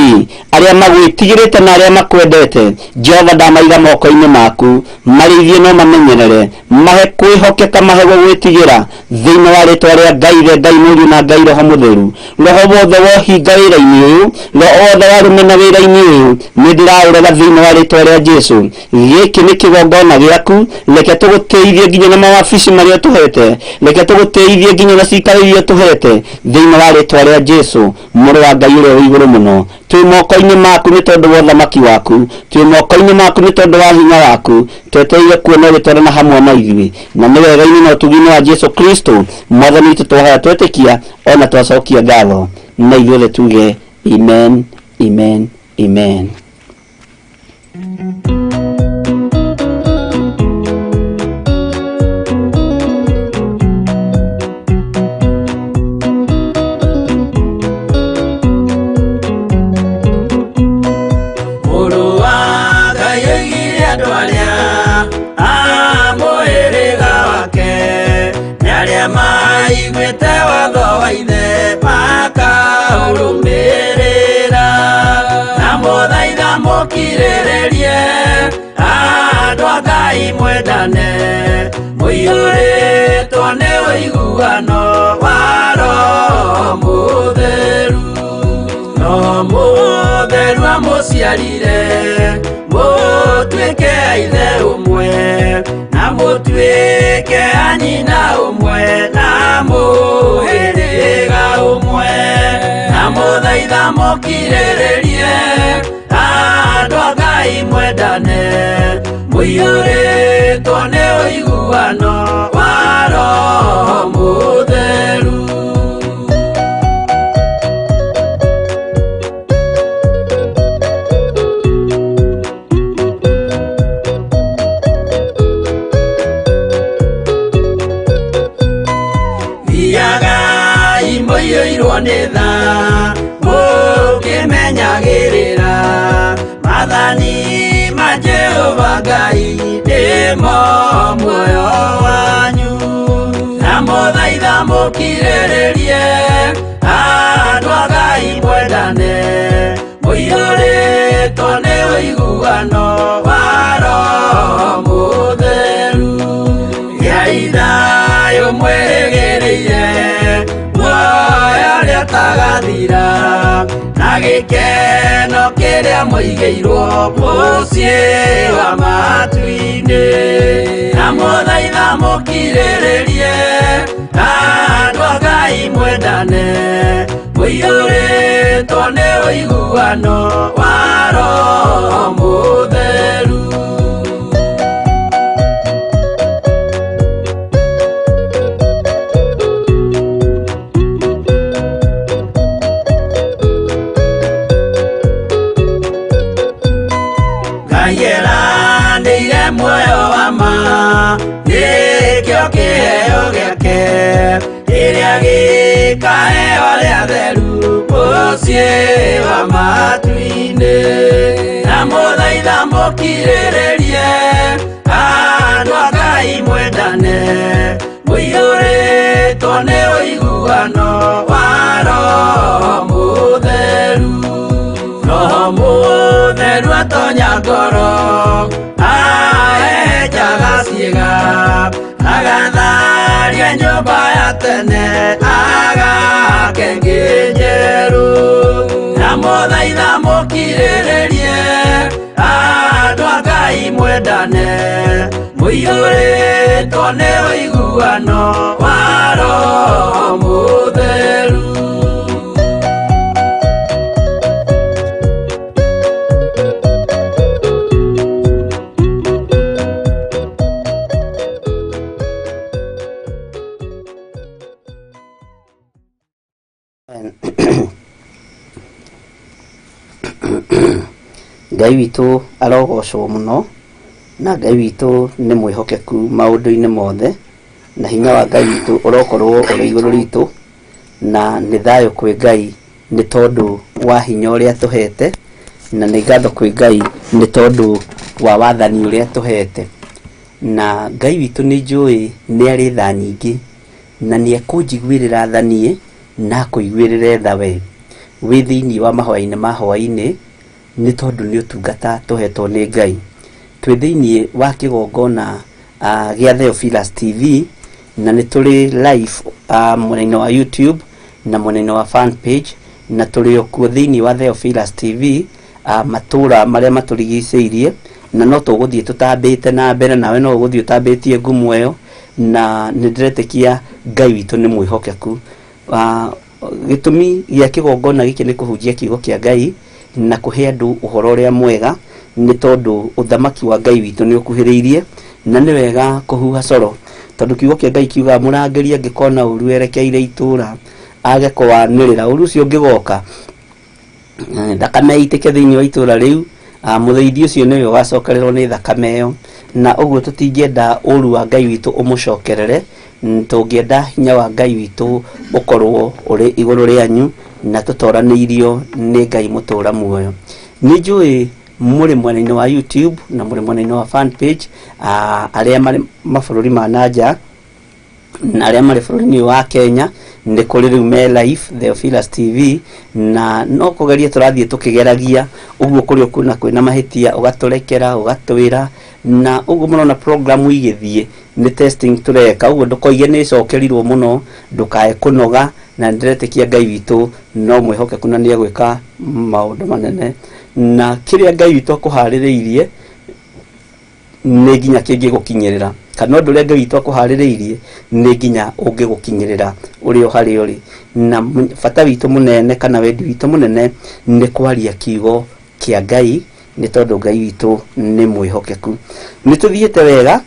aria magwitigirite na aria makwendete Jehova ndamaiga moko-ini maku marithie no mamenyerere mahe kwihokeka mahe gwitigira thiini wa ritwa ria Ngai Mũriũ na Ngai Roho Mũtheru roho wothe wohinga wira-ini uyu roho wothe warumena wira-ini uyu nindiraurega thiini wa ritwa ria Jesu giki ni kigongona giaku reke tugutithie nginya na mawabici maria tuhete reke tugutithie nginya na cikaro iria tuhete thiini wa ritwa ria Jesu Mũrũ wa Ngai uria wi iguru muno twi moko-ini maku ni tondu wa thamaki waku twi moko-ini maku ni tondu wa hinya waku tweteire kuona gitwarana hamwe na ithuĩ na nĩ wega-ini na ũtugi-inĩ wa Jesu Kristo Mwathani witũ twahoya twetĩkia ona twacokia ngatho na ithuothe tuge amen amen amen. Mukirirerie andu a Ngai mwendane muiyũrĩtwo nĩ ũiguano wa Roho Mũtheru Roho Mũtheru amũciarire mũtuĩke a ithe ũmwe na mũtuĩke a nyina ũmwe na mũhĩrĩga ũmwe na mũthaitha mũkirĩrĩrie andu a Ngai mwendane muiyũrĩtwo nĩ ũiguano wa Roho Mũtheru thiaga muiyũirwo nĩ tha mũkĩmenyagĩrĩra mathani ma Jehova Ngai nĩmo muoyo wanyu na mũthaitha mũkirĩrĩrie andu a Ngai mwendane muiyũrĩtwo nĩ ũiguano wa Roho Mũtheru gĩai thayũ mwĩrĩgĩrĩire muoyo ũrĩa ũtagathira na gĩkeno kĩrĩa mũigĩirwo mũciĩ wa matu-inĩ na mũthaitha mũkirĩrĩrie andu a Ngai mwendane muiyũrĩtwo nĩ ũiguano wa Roho Mũtheru muoyo wa ma nĩkĩo kĩheo gĩake kĩrĩa gĩkaheo arĩa atheru mũciĩ wa matu-inĩ na mũthaitha mũkirĩrĩrie andu a Ngai mwendane muiyũrĩtwo nĩ ũiguano wa Roho Mũtheru Roho Mũtheru atonya ngoro ahejaga ciĩga agatharia nyũmba ya tene agake njerũ na mũthaitha mũkirĩrĩrie andu a Ngai mwendane muiyũrĩtwo nĩ ũiguano wa Roho Mũtheru Ngai witũ arogocwo mũno, na Ngai witũ nĩ mwĩhokeku maũndũ-inĩ mothe, na hinya wa Ngai witũ ũrokorwo ũrĩ igũrũ ritũ, na nĩ thayũ kwĩ Ngai nĩ tondũ wa hinya ũrĩa tũhete, na nĩ ngatho kwĩ Ngai nĩ tondũ wa wathani ũrĩa tũhete. Na Ngai witũ nĩ njũĩ nĩ arĩ tha nyingĩ, na nĩ ekũnjiguĩrĩra tha niĩ na kũiguĩrĩre tha we wĩ thĩinĩ wa mahoya-inĩ ma hwaĩ-inĩ, nĩ tondũ nĩ ũtungata tũhetwo nĩ Ngai. Twĩ thĩinĩ wa kĩgongona gĩa Theophilus TV, na nĩ tũrĩ live mwena-inĩ wa YouTube na mwena-inĩ wa fan page, na tũrĩ okuo thĩinĩ wa Theophilus TV matũra marĩa matũrigicĩirie, na no tũgũthiĩ tũtambĩte na mbere, nawe no ũgũthiĩ ũtambĩtie ngumo ĩyo, na nĩ ndĩretĩkia Ngai witũ nĩ mwĩhokeku. Gĩtũmi gĩa kĩgongona gĩkĩ nĩ kũhunjia kiugo kĩa Ngai na kũhe andũ ũhoro ũrĩa mwega, nĩ tondũ ũthamaki wa Ngai witũ nĩ ũkuhĩrĩirie, na nĩ wega kũhuha coro, tondũ kiugo kĩa Ngai kiuga mũrangĩri angĩkona ũru erekeire itũra age kũwanĩrĩra ũru ũcio ũngĩgoka, thakame itĩke thĩinĩ wa itũra rĩu, mũthĩithi ũcio nĩwe ũgacokererwo nĩ thakame ĩyo. Na ũguo tũtingĩenda ũru wa Ngai witũ ũmũcokerere, tũngĩenda hinya wa Ngai witũ ũkorwo ũrĩ igũrũ rĩanyu, na tũtoranĩirio nĩ Ngai mũtũra muoyo. Nĩ njũĩ mũrĩ mwena-inĩ wa YouTube na mũrĩ mwena-inĩ wa fan page, arĩa marĩ mabũrũri ma nanja na arĩa marĩ bũrũri-inĩ wa Kenya, nĩ kũrĩ rĩu me live Theophilus TV, na no kũgeria tũrathiĩ tũkĩgeragia, ũguo kũrĩ kwĩna mahĩtia ũgatũrekera ũgatwĩra, na ũguo mũrona programu igĩthiĩ nĩ testing tũreka, ũguo ndũkoige nĩ cokerirwo mũno, ndũkae kũnoga, na ndĩretĩkia Ngai witũ no mwĩhokeku na nĩ egwĩka maũndũ manene, na kĩrĩa Ngai witũ akũharĩrĩirie nĩ nginya kĩngĩgũkinyĩrĩra, kana ũndũ ũrĩa Ngai witũ akũharĩrĩirie nĩ nginya ũngĩgũkinyĩrĩra ũrĩ o harĩa ũrĩ. Na bata witũ mũnene kana wendi witũ mũnene nĩ kwaria kiugo kĩa Ngai, nĩ tondũ Ngai witũ nĩ mwĩhokeku. Nĩ tũthiĩte wega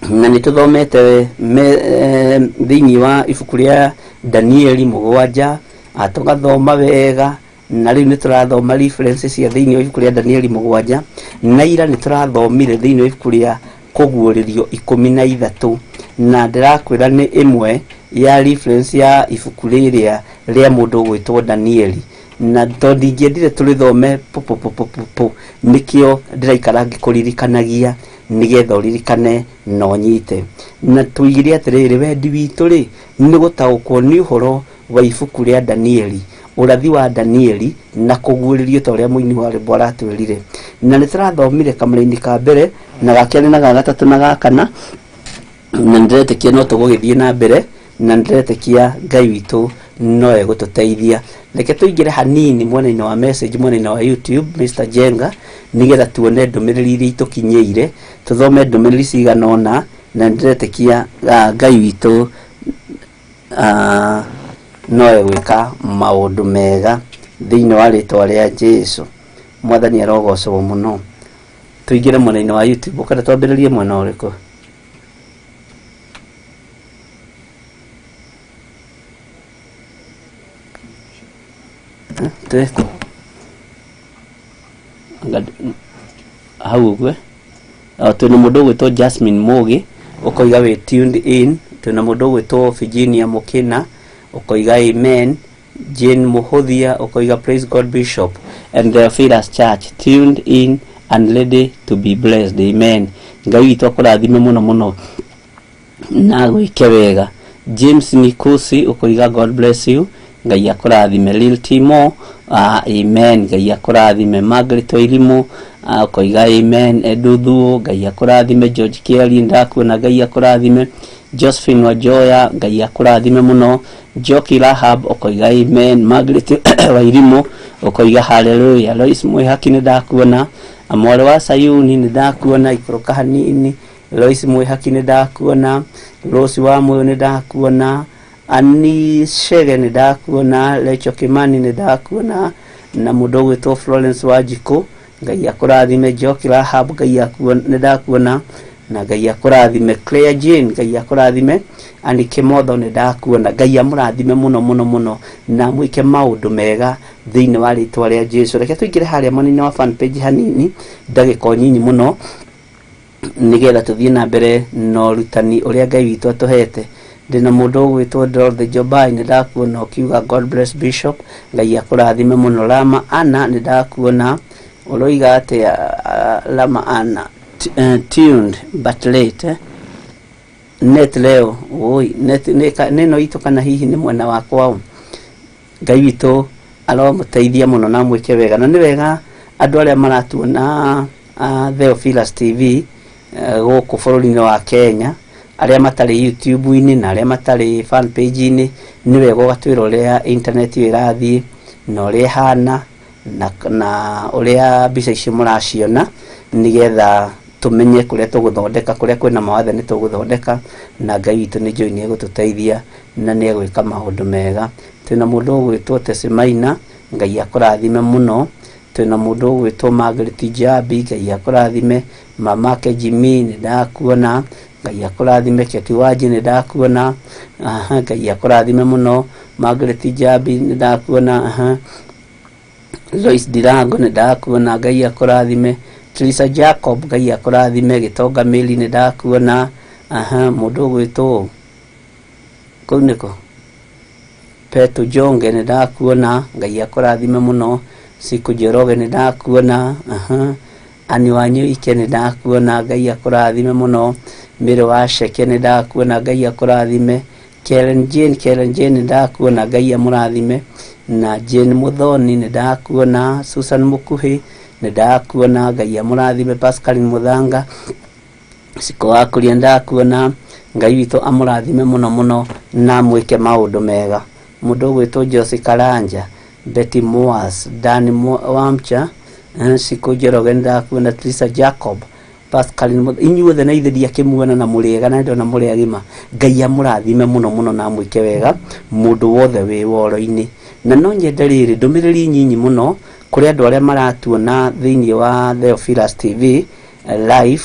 na nĩ tũthomete thĩinĩ wa ibuku rĩa Danieli 7, tũgathoma wega, na rĩu nĩ tũrathoma references cia thĩinĩ wa ibuku rĩa Danieli 7, na ira nĩ tũrathomire thĩinĩ wa ibuku rĩa kũguũrĩrio 13, na ndĩrakwĩra nĩ ĩmwe ya reference ya ibuku rĩrĩa rĩa mũndũ ũgwĩtwo Danieli, na tondũ ndingĩendire tũrĩthome nĩkĩo ndĩraikara ngĩkũririkanagia nĩgetha ũririkane na ũnyite. Na tuigire atĩrĩrĩ, wendi witũ rĩ nĩ gũtaũkwo nĩ ũhoro wa ibuku rĩa Danieli, ũrathi wa Danieli na kũguũrĩrio ta ũrĩa mũini wa rwĩmbo aratwĩrire. Na nĩ tũrathomire kamũra-inĩ ka mbere na gakerĩ na gatatũ na gakana, na ndĩretĩkia no tũgũgĩthiĩ na mbere, na ndĩretĩkia Ngai witũ no egũtũteithia. Reke tũingĩre hanini mwena-inĩ wa message mwena-inĩ wa YouTube Mr. Jenga, nĩgetha tuone ndũmĩrĩri iria itũkinyĩire, tũthome ndũmĩrĩri cigana ũna, na ndĩretĩkia Ngai witũ no egwĩka maũndũ mega thĩinĩ wa rĩtwa rĩa Jesũ. Mwathani arogocwo mũno. Tuingĩre mwena-inĩ wa YouTube, ũkada twambĩrĩrie mwena ũrĩkũ? Hau ũguo twĩna mũndũ ũgwĩtwo Jasmine Mugi ũkoiga wĩ tuned in, twĩna mũndũ ũgwĩtwo Virginia Mukina ũkoiga amen, Jane Muhothia ũkoiga praise God Bishop and Theophilus Church tuned in and ready to be blessed, amen. Ngai witũ akũrathime mũno mũno na gwĩke wega. James Nikusi ũkoiga God bless you, Ngai akũrathime. Lil Timo amen, Ngai akũrathime. Margaret Wairimu ũkoiga amen. Eduthu Ngai akũrathime. George Kelly ndakuona, Ngai akũrathime. Josephine Wajoya Ngai akũrathime mũno. Joki Rahab ũkoiga amen. Margaret Wairimu ũkoiga hallelujah. Lois Mwihaki nĩ ndakuona. Amwari wa Sayuni nĩ ndakuona. Ikoroka hanini Lois Mwihaki nĩ ndakuona. Rose wa Moyo nĩ ndakuona. Ani Shege nĩ ndakuona. Lecho Kimani nĩ ndakuona, na mũndũ ũgwĩtwo Florence Wajiko Ngai akũrathime. Joki Rahab Ngai nĩ ndakuona. na Ngai akurathime. Claire Jane, Ngai akurathime. Ani Kimotho ni ndakuona, Ngai amurathime muno muno muno na mwike maundu mega thiini wa ritwa ria Jesu. Reke tuingire haria manini wa fan page hanini ndagika nyinyi muno nigetha tuthie na mbere no rutani uria Ngai witu atuhete. Ndina mundu gwitwo Dorothy Jobai ni ndakuona ukiuga God bless Bishop, Ngai akurathime muno. Lama Ana ni ndakuona uroiga ate Lama Ana tuned but late net leo oi net neno itu kana hihi ni mwana wakwa Ngai witu aromuteithia muno na mwike wega na ni wega andu aria maratuona Theophilus TV guku bururi-ini wa Kenya aria matari YouTube-ini na aria matari fan page-ini ni wega ugatwira uria internet irathii na uria hana na uria mbica icio muraciona nigetha tumenye kuria tuguthondeka kuria kwina mawathe ni tuguthondeka na Ngai witu ni njoi ni egututeithia na ni egwika maundu mega. Twina mundu gwitwo Tesimaina, Ngai akurathime muno. Twina mundu gwitwo Margaret Jabi, Ngai akurathime. Mamake Jimmy ni ndakuona, Ngai akurathime. Keti Waji ni ndakuona, Ngai akurathime muno. Margaret Jabi ni ndakuona, Lois Dirango ni ndakuona, Ngai akurathime. Teresa Jacob, Ngai akurathime. Gitonga Meli ni ndakuona, mundu gwitwo kuniko Petu Jonge ni ndakuona, Ngai akurathime muno. Siku Jeroge ni ndakuona, Ani Wanyu Ike ni ndakuona, Ngai akurathime muno. Mbere wa Sheke ni ndakuona, Ngai akurathime. Karen Jane ni ndakuona, Ngai amurathime. Na Jane Muthoni ni ndakuona. Susan Mukuhi ni ndakuona, Ngai amurathime. Pascal Muthanga Siko wakuria ndakuona, Ngai witu amurathime muno muno na mwike maundu mega. Mundu gwitwo Jose Karanja, Betty Moas, Dani Wamcha, Siko Jeroge ndakuona. Teresa Jacob, Pascal inyuothe na itheria kimuona na muriega na ndo na muriagima. Ngai amurathime muno muno na mwike wega mundu wothe wi woro-ini. Na no nyende riri ndumiriri nyinyi muno kuri andu aria maratuona thiini wa Theophilus TV live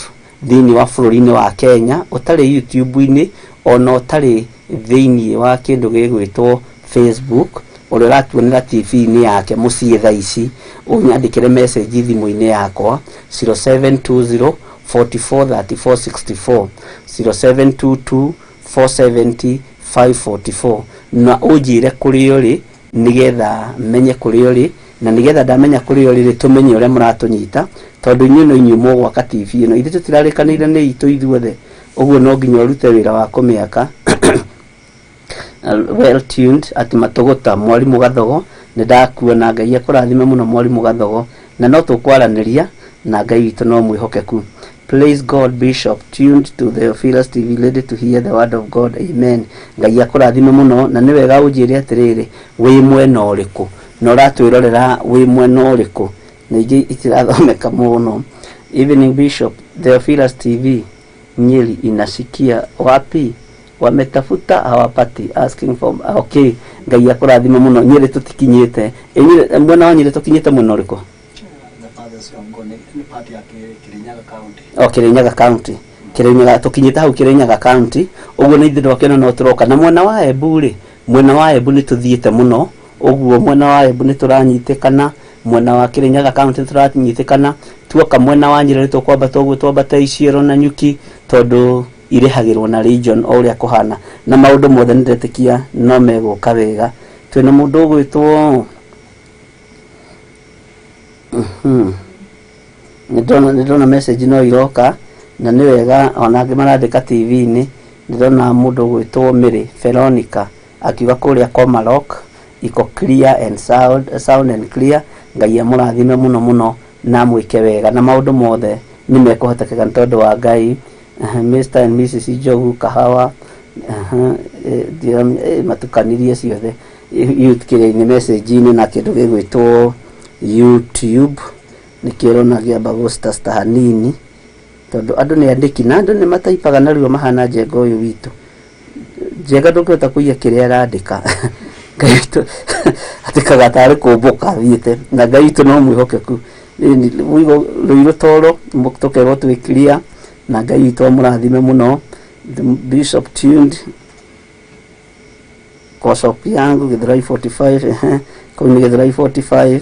thiini wa bururi-ini wa Kenya utari YouTube-ini ona utari thiini wa kindu gigwitwo Facebook uria uratuonera TV-ini yake mucie thaa ici unyandikire message thimu-ini yakwa 0720 443464 0722 470 544 na ujire kuri uri nigetha menye kuri uri na nigetha ndamenya kuri uri tumenye uria muratunyita tondu inyu no inyumo gwaka TV ino ithu tutirarikanire ni itu ithuothe uguo no nginya urute wira wa kumiaka well tuned ati matogota mwalimu Gathogo ni ndakuona. Ngai akurathime muno mwalimu Gathogo na no tukwaraniria na Ngai witu no mwihokeku. Praise God Bishop, tuned to the Theophilus TV, ready to hear the word of God. Amen. Ngai akurathime muno na ni wega ujire atiriri wi mwena uriku no ratwirorera wi mwena uriku niji itirathomeka muno. Evening Bishop, Theophilus TV Nyeri inasikia wapi? Wametafuta hawapati, asking for okay. Ngai akurathime muno. Nyeri tutikinyite mwena wa Nyeri tukinyite mwena uriku? Kirinyaga County. Kirinyaga tukinyita hau Kirinyaga County. Uguo ni ithu ndokena no turoka na mwena wa Embu ri. Mwena wa Embu ni tuthiite muno. Uguo mwena wa Embu ni turanyitikana. Mwena wa Kirinyaga County turanyitikana. Tuoka mwena wa Nyeri tukwamba toguo twambata Isiero na Nyuki tondu irihagirwo na region uria kuhana na maundu mothe ndetikia no meguka wega. Twina mundu gwitwo Nidona message no iroka na ni wega ona angi marandika TV-ini. Nidona mundu gwitwo Mbere Veronica akiuga kuria Komarok iko clear and sound and clear. Ngai amurathime muno muno na mwike wega na maundu mothe ni mekuhotekeka tondu wa Ngai. Mr and Mrs Jogu Kahawa matukanirie ciothe youth kire-ini message-ini na kindu gigwitwo YouTube nikirona giamba gustasta hanini tondu andu ni andiki na andu ni mataipaga na riwa mahana Njenga uyu witu. Njenga ndungihota kuiya kiria arandika Ngai witu atikaga tari kumbuka thiite na Ngai witu no mwihokeku. Wigo ruiro toro tukego twikiria na Ngai witũ amũrathime mũno. The Bishop tuned kwa shop yangu Githiri 45 kau nĩ Githiri 45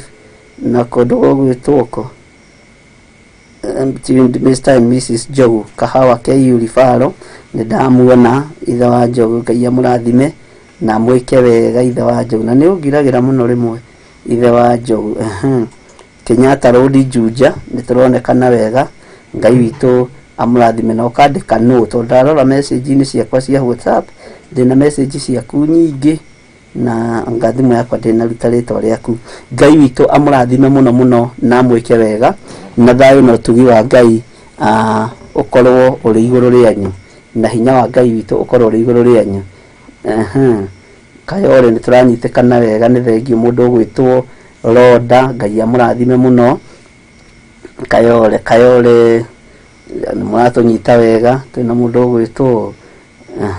na kũndũ gwĩtwoko tuned Mr. and Mrs. Jogu kahawa KU Rifaro nĩ ndamuona ithe wa Jogu. Ngai amũrathime na mwĩke wega ithe wa Jogu, na nĩ ũngiragĩra mũno rĩmwe ithe wa Jogu. Kenyatta Road Juja nĩ tũronekana wega. Ngai witũ amũrathime na ũkandĩka no, tondũ ndarora message inĩ ciakwa cia WhatsApp ndĩna message ciaku nyingĩ na ngathimũ yakwa ndĩnaruta rĩtwa rĩaku. Ngai witũ amũrathime mũno mũno na mwĩke wega, na thayũ na ũtugi wa Ngai ũkorwo ũrĩ igũrũ rĩanyu, na hinya wa Ngai witũ ũkorwo ũrĩ igũrũ rĩanyu. Kayore nĩ tũranyitĩkana wega, nĩ thengiũ mũndũ ũgwĩtwo Roda. Ngai amũrathime mũno Kayore nĩ mũratũnyita wega. Twĩna mũndũ ũgwĩtwo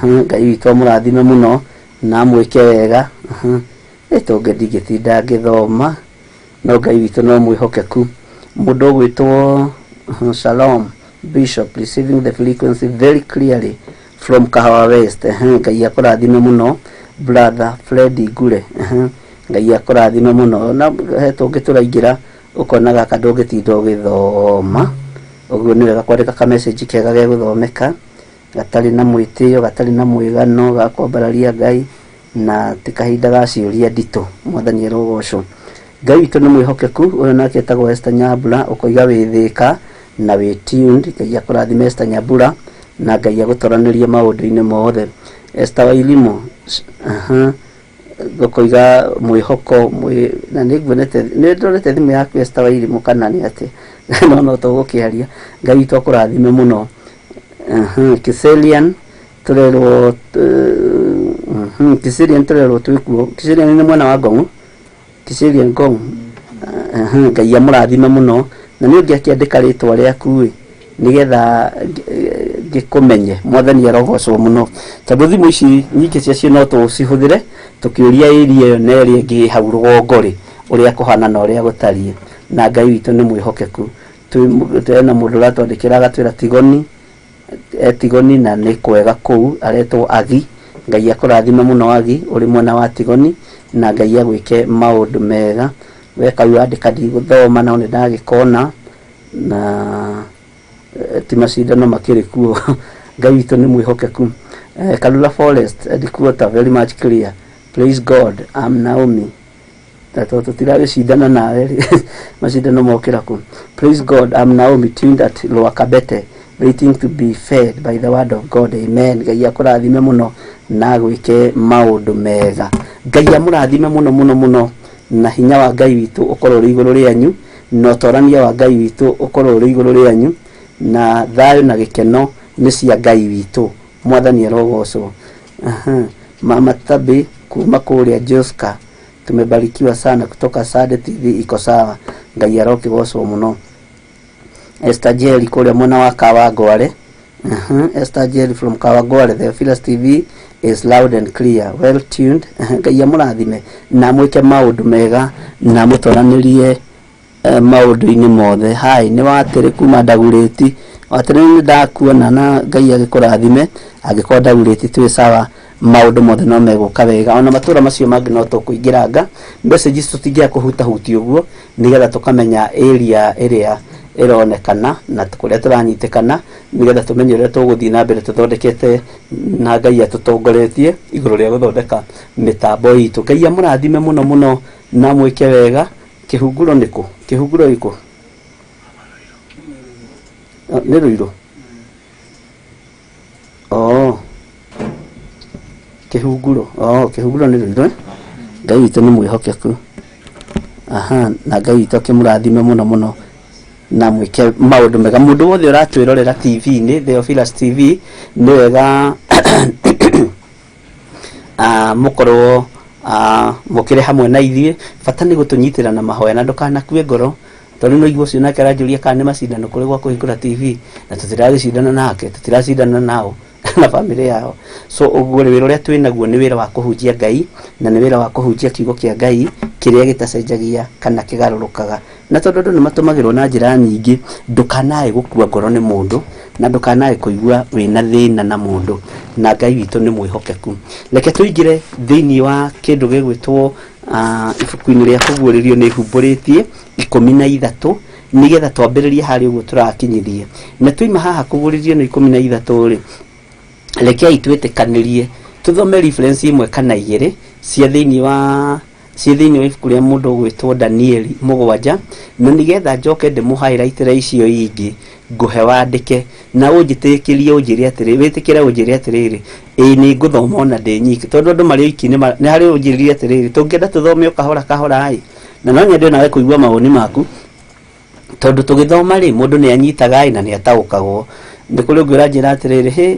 Ngai witũ amũrathime mũno na mwĩke wega. Tũngĩ ndingĩtinda ngĩthoma, no Ngai witũ no mwĩhokeku. Mũndũ ũgwĩtwo Shalom Bishop receiving the frequency very clearly from Kahawa West. Ngai akũrathime mũno brother Freddy Gure. Ngai akũrathime mũno, na tũngĩ tũraingĩra ũkona gaka ndũngĩtinda ũgĩthoma, ũguo nĩ wega kwandĩka ka message kega gegũthomeka, gatarĩ na mwĩtĩo, gatarĩ na mwĩgano, gakwambararia Ngai na ti kahinda ga ciũria nditũ. Mwathani arogocwo. Ngai witũ nĩ mwĩhokeku. Ũyũ nake etagwo Esther Nyambura, ũkoiga wĩthĩka na wĩ tuned. Ngai akũrathime Esther Nyambura na Ngai agũtoranĩrie maũndũ-inĩ mothe. Esther Wairimu ũkoiga mwĩhoko na nĩnguonete nĩ ndorete thimũ yaku Esther Wairimu kana nĩ atĩ no tũgũkĩaria. Ngai witũ akũrathime mũno. Kiselian tũrerwo Kiselian tũrerwo twĩkuo. Kiselian nĩ mwana wa Ngong'u. Kiselian Ngong'u. Ngai amũrathime mũno, na nĩ ũngĩakĩandĩka rĩtwa rĩaku nĩgetha ngĩkũmenye. Mwathani arogocwo mũno, tondũ thimũ ici nyingĩ ciacio no tũcihũthĩre tũkĩũria area ĩyo na ĩrĩa ĩngĩ hau rũgongo-rĩ ũrĩa kũhana na ũrĩa gũtariĩ. Na Ngai witũ nĩ mwĩhokeku. Twĩna mũndũ ũratwandĩkĩra agatwĩra Tigoni na nĩ kwega kũu, aretwo Agi. Ngai akũrathime mũno Agi, ũrĩ mwena wa Tigoni, na Ngai agwĩke maũndũ mega. We kau andĩka ndigũthoma no nĩ ndagĩkona na ti macindano makĩrĩ kuo. Ngai witũ nĩ mwĩhokeku. Kalula Forest Edquarter very much clear. Praise God. I'm Naomi. Tutiragĩcindana nawe macindano mokĩra ku. Praise God. I'm Naomi tuned at Lower Kabete waiting to be fed by the word of God. Amen. Ngai akũrathime mũno na gwĩke maũndũ mega. Ngai amũrathime mũno mũno mũno, na hinya wa Ngai witũ ũkorwo ũrĩ igũrũ rĩanyu, na ũtorania wa Ngai witũ ũkorwo ũrĩ igũrũ rĩanyu, na thayũ na gĩkeno nĩ cia Ngai witũ. Mwathani arogocwo. Mama Tabi kuma kũrĩa Joska, tumebarikiwa sana kutoka Sade TV iko sawa. Ngai arokĩgocwo mũno. Esther Jerry kũrĩa mwena wa Kawangware. Esther Jerry from Kawangware. The Philus TV is loud and clear, well tuned. Ngai amũrathime na mwĩke maũndũ mega na mũtoranĩrie maũndũ-inĩ mothe. Hai nĩ watĩrĩ kuma Ndagurĩti, watĩrĩ nĩ ndakuona na Ngai agĩkũrathime. Angĩkorwo Ndagurĩti twĩ sawa, maũndũ mothe no megũka wega. Ona matũra macio mangĩ no tũkũingĩranga, message tũtingĩa kũhutahutia ũguo, nĩgetha tũkamenya area ĩrĩa ĩronekana na kũrĩa tũranyitĩkana, nĩgetha tũmenye ũrĩa tũgũthiĩ na mbere tũthondekete na Ngai atũtongoretie igũrũ rĩa gũthondeka mĩtambo itũ. Ngai amũrathime mũno mũno na mwĩke wega. Kĩhunguro nĩkũ? Kĩhunguro gĩkũ? Nĩ Ruiru. Kĩhunguro. Kĩhunguro nĩ Ruiru. Ngai witũ nĩ mwĩhokeku. Na Ngai witũ akĩmũrathime mũno mũno na mwĩke maũndũ mega. Mũndũ wothe ũratwĩrorera TV-inĩ, The Philus TV, nĩ wega mũkorwo mũkĩre hamwe na ithuĩ. Bata nĩ gũtũnyitĩra na mahoya na ndũkanakue ngoro, tondũ no igua ũcio nake aranjũria kana nĩ macindano kũrĩ gwa kũhingũra TV, na tũtiragĩcindana nake, tũtiracindana nao na bamĩrĩ yao. So ũguo wĩra ũrĩa twĩnaguo nĩ wĩra wa kũhunjia Ngai, na nĩ wĩra wa kũhunjia kiugo kĩa Ngai kĩrĩa gĩtacenjagia kana kĩgarũrũkaga. Na tondũ andũ nĩ matũmagĩrwo na njĩra nyingĩ, ndũkanae gũkua ngoro nĩ mũndũ, na ndukanae kuigua wina thina na mundu, na Ngai witu ni mwihokeku. Reke tuingire thiini wa kindu gigwitwo ibuku-ini ria kuguririo ni humburitie 13 nigetha twambiririe hari uguo turakinyithie. Na tuima haha kuguririo ni 13 ri, rekei twitikanĩrie tuthome reference imwe kana igĩrĩ cia thĩinĩ wa ibuku rĩa mũndũ gwĩtwo Danieli 7, na nigetha njoke ndĩmũ-highlight icio ingĩ nguhe wandĩke na ũnjĩtĩkĩrie ũnjĩre atĩrĩrĩ, wĩtĩkĩre ũnjĩre atĩrĩrĩ, nĩ ngũthoma ona ndĩ nyiki, tondũ andũ marĩ oiki nĩ harĩ ũnjĩrire atĩrĩrĩ, tũngĩenda tũthome kahora kahora na no nyende nawe kũigua mawoni maku, tondũ tũgĩthoma rĩ mũndũ nĩ anyitaga na nĩ ataũkagwo. Nĩ kũrĩ ũngĩ ũranjĩra atĩrĩrĩ,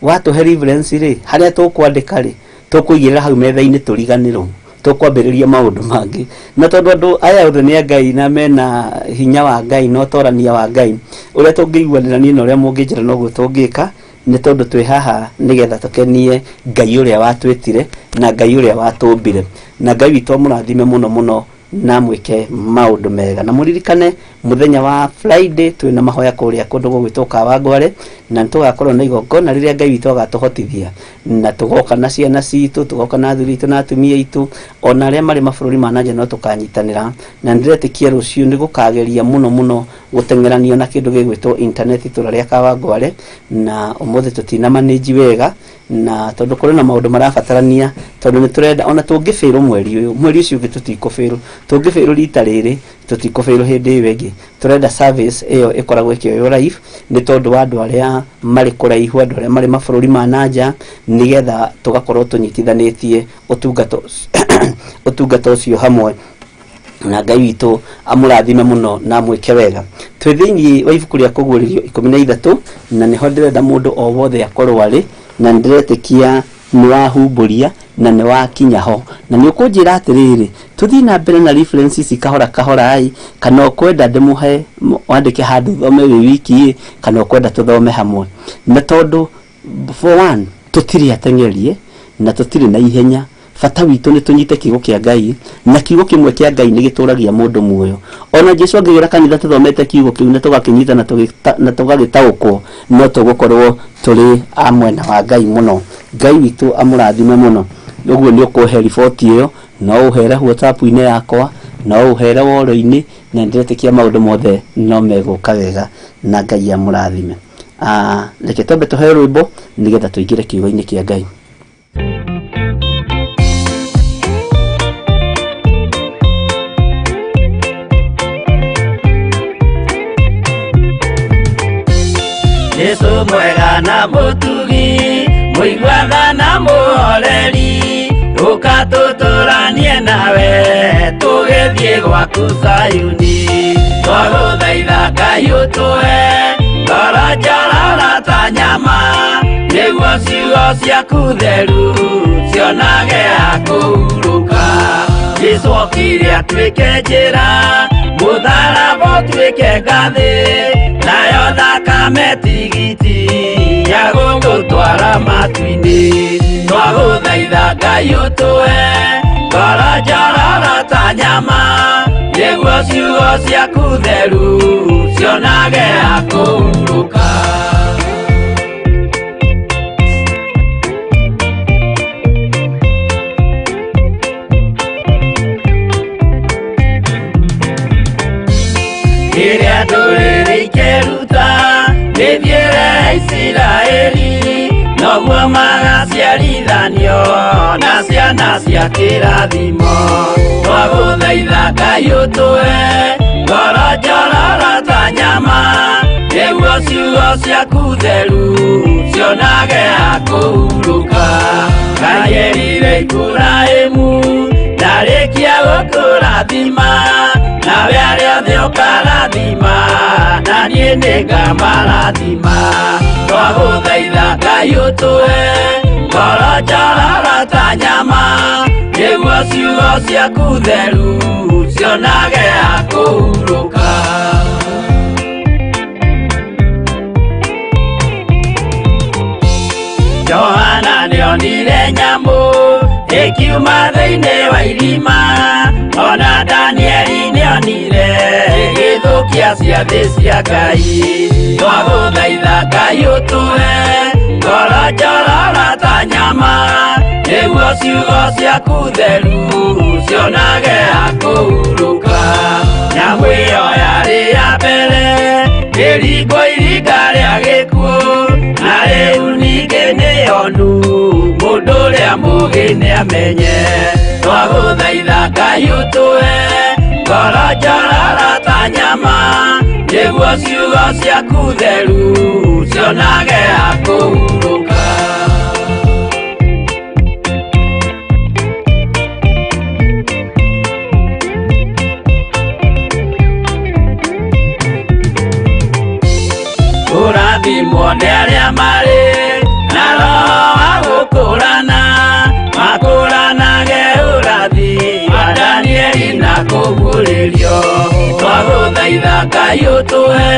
watũhe reference rĩ, harĩa tũkwandĩka rĩ, tũkũigĩrĩra hau metha-inĩ tũriganĩrwo, tũkwambĩrĩria maũndũ mangĩ. Na tondũ andũ aya othe nĩ a Ngai na mena hinya wa Ngai na ũtorania wa Ngai, ũrĩa tũngĩiguanĩra niĩ na ũrĩa mũngĩnjĩra noguo tũngĩka, nĩ tondũ twĩ haha nĩgetha tũkenie Ngai ũrĩa watwĩtire na Ngai ũrĩa watũmbire. Na Ngai witũ amũrathime mũno mũno na mwĩke maũndũ mega. Na mũririkane mũthenya wa Friday twĩna mahoya kũrĩa kũndũ gũgwĩtwo Kawangware, na nĩtũgakorwo na igongona rĩrĩa Ngai witũ agatũhotithia, na tũgoka na ciana citũ, tũgoka na athuri aitũ na atumia aitũ, ona arĩa marĩ mabũrũri ma nanja no tũkanyitanĩra. Na ndĩretĩkia rũciũ nĩ gũkageria mũno mũno gũteng'eranio na kĩndũ gĩgwĩtwo internet itũra rĩa Kawangware, na ũmũthĩ tũtina manage wega, na tondũ kũrĩ na maũndũ marabatarania, tondũ nĩ tũrenda ona tũngĩbĩrwo mweri ũcio ũngĩ tũtikũbĩrwo, tũngĩbĩrwo rita rĩrĩ tũtikũbĩrwo hĩndĩ ĩyo ĩngĩ. Tũrenda service ĩyo ĩkoragwo ĩkĩoywo live nĩ tondũ wa andũ arĩa marĩ kũraihu, andũ arĩa marĩ mabũrũri ma nanja, nigetha tũgakorwo tũnyitithanĩtie ũtungata ũcio hamwe. Na Ngai witũ amũrathime mũno na mwĩke wega. Twĩ thĩinĩ wa ibuku rĩa kũguũrĩrio 13, na nĩho ndĩrenda mũndũ o wothe akorwo arĩ, na ndĩretĩkia nĩ wahumbũria na nĩ wakinya ho, na nĩ ũkũnjĩra atĩrĩrĩ, tũthiĩ na mbere na reference ici kahora kahora kana ũkwenda ndĩmũhe wandĩke handũ thome wĩ wiki kana ũkwenda tũthome hamwe. Na tondũ for one tũtirĩ ateng'erie na tũtirĩ na ihenya, bata witũ nĩ tũnyite kiugo kĩa Ngai, na kiugo kĩmwe kĩa Ngai nĩ gĩtũragia mũndũ muoyo. Ona Jesũ angĩgĩra kanitha tũthomete kiugo kĩu na tũgakĩnyita na tũgagĩtaũkwo, no tũgũkorwo tũrĩ a mwena wa Ngai mũno. Ngai witũ amũrathime mũno. Ũguo nĩ ũkũhe riboti ĩyo, no ũhere WhatsApp-inĩ yakwa, no ũhere woro-inĩ, na ndĩretĩkia maũndũ mothe no megũka wega, na Ngai amũrathime. Reke twambe tũhe rwĩmbo nĩgetha tũingĩre kiugo-inĩ kĩa Ngai. Yesu mwega na mũtugi, mũiguaga na mũhoreri, ũkatũtũranie nawe tũgĩthiĩ gwaku Zayuni. Twagũthaitha Ngai ũtũhe ngoro njororo ta nyama, nĩguo ciugo ciaku theru cionage ha kũhurũka. Jesũ okire atuĩke njĩra, mũtharaba ũtuĩke ngathĩ, nayo thakame tigiti ya gũgũtwara matu-inĩ. Twagũthaitha Ngai ũtũhe ngoro njororo ta nyama, nĩguo ciugo ciaku theru cionage ha kũhurũka. Rĩrĩa ndũrĩrĩ ikeruta rĩthiĩre Isiraeli, noguo magaciarithanio na ciana cia kĩrathimo. Twagũthaitha Ngai ũtũhe ngoro njororo ta nyama, nĩguo ciugo ciaku theru cionage ha kũhurũka. Ngai erire Iburahĩmu ndarĩkia gũkũrathima, nawe arĩa othe ũkarathima, na niĩ nĩngamarathima. Twagũthaitha Ngai ũtũhe ngoro njororo ta nyama, nĩguo ciugo ciaku theru cionage ha kũhurũka. Johana nĩonire nyamũ ĩkiuma thĩinĩ wa irima, ona Danieli nĩonire gĩthũkia iria cia thĩ cia Ngai twagũthaitha Ngai ũtũhe ngoro njororo ta nyama nĩguo ciugo ciaku theru cionage akũhurũka nyamũ ĩyo yarĩ ya mbere ĩringwo iringa rĩa gĩkuũ na rĩu ningĩ nĩyonu mũndũ ũrĩa mũũgĩ nĩamenye twagũthaitha Ngai ũtũhe ngoro njororo ta nyama nĩguo ciugo ciaku theru cionage akũhurũka ũrathimwo nĩ arĩa marĩ na roho wa gũkũũrana makũũranage ũrathi wa Danieli na kũguũrĩrio twagũthaitha Ngai ũtũhe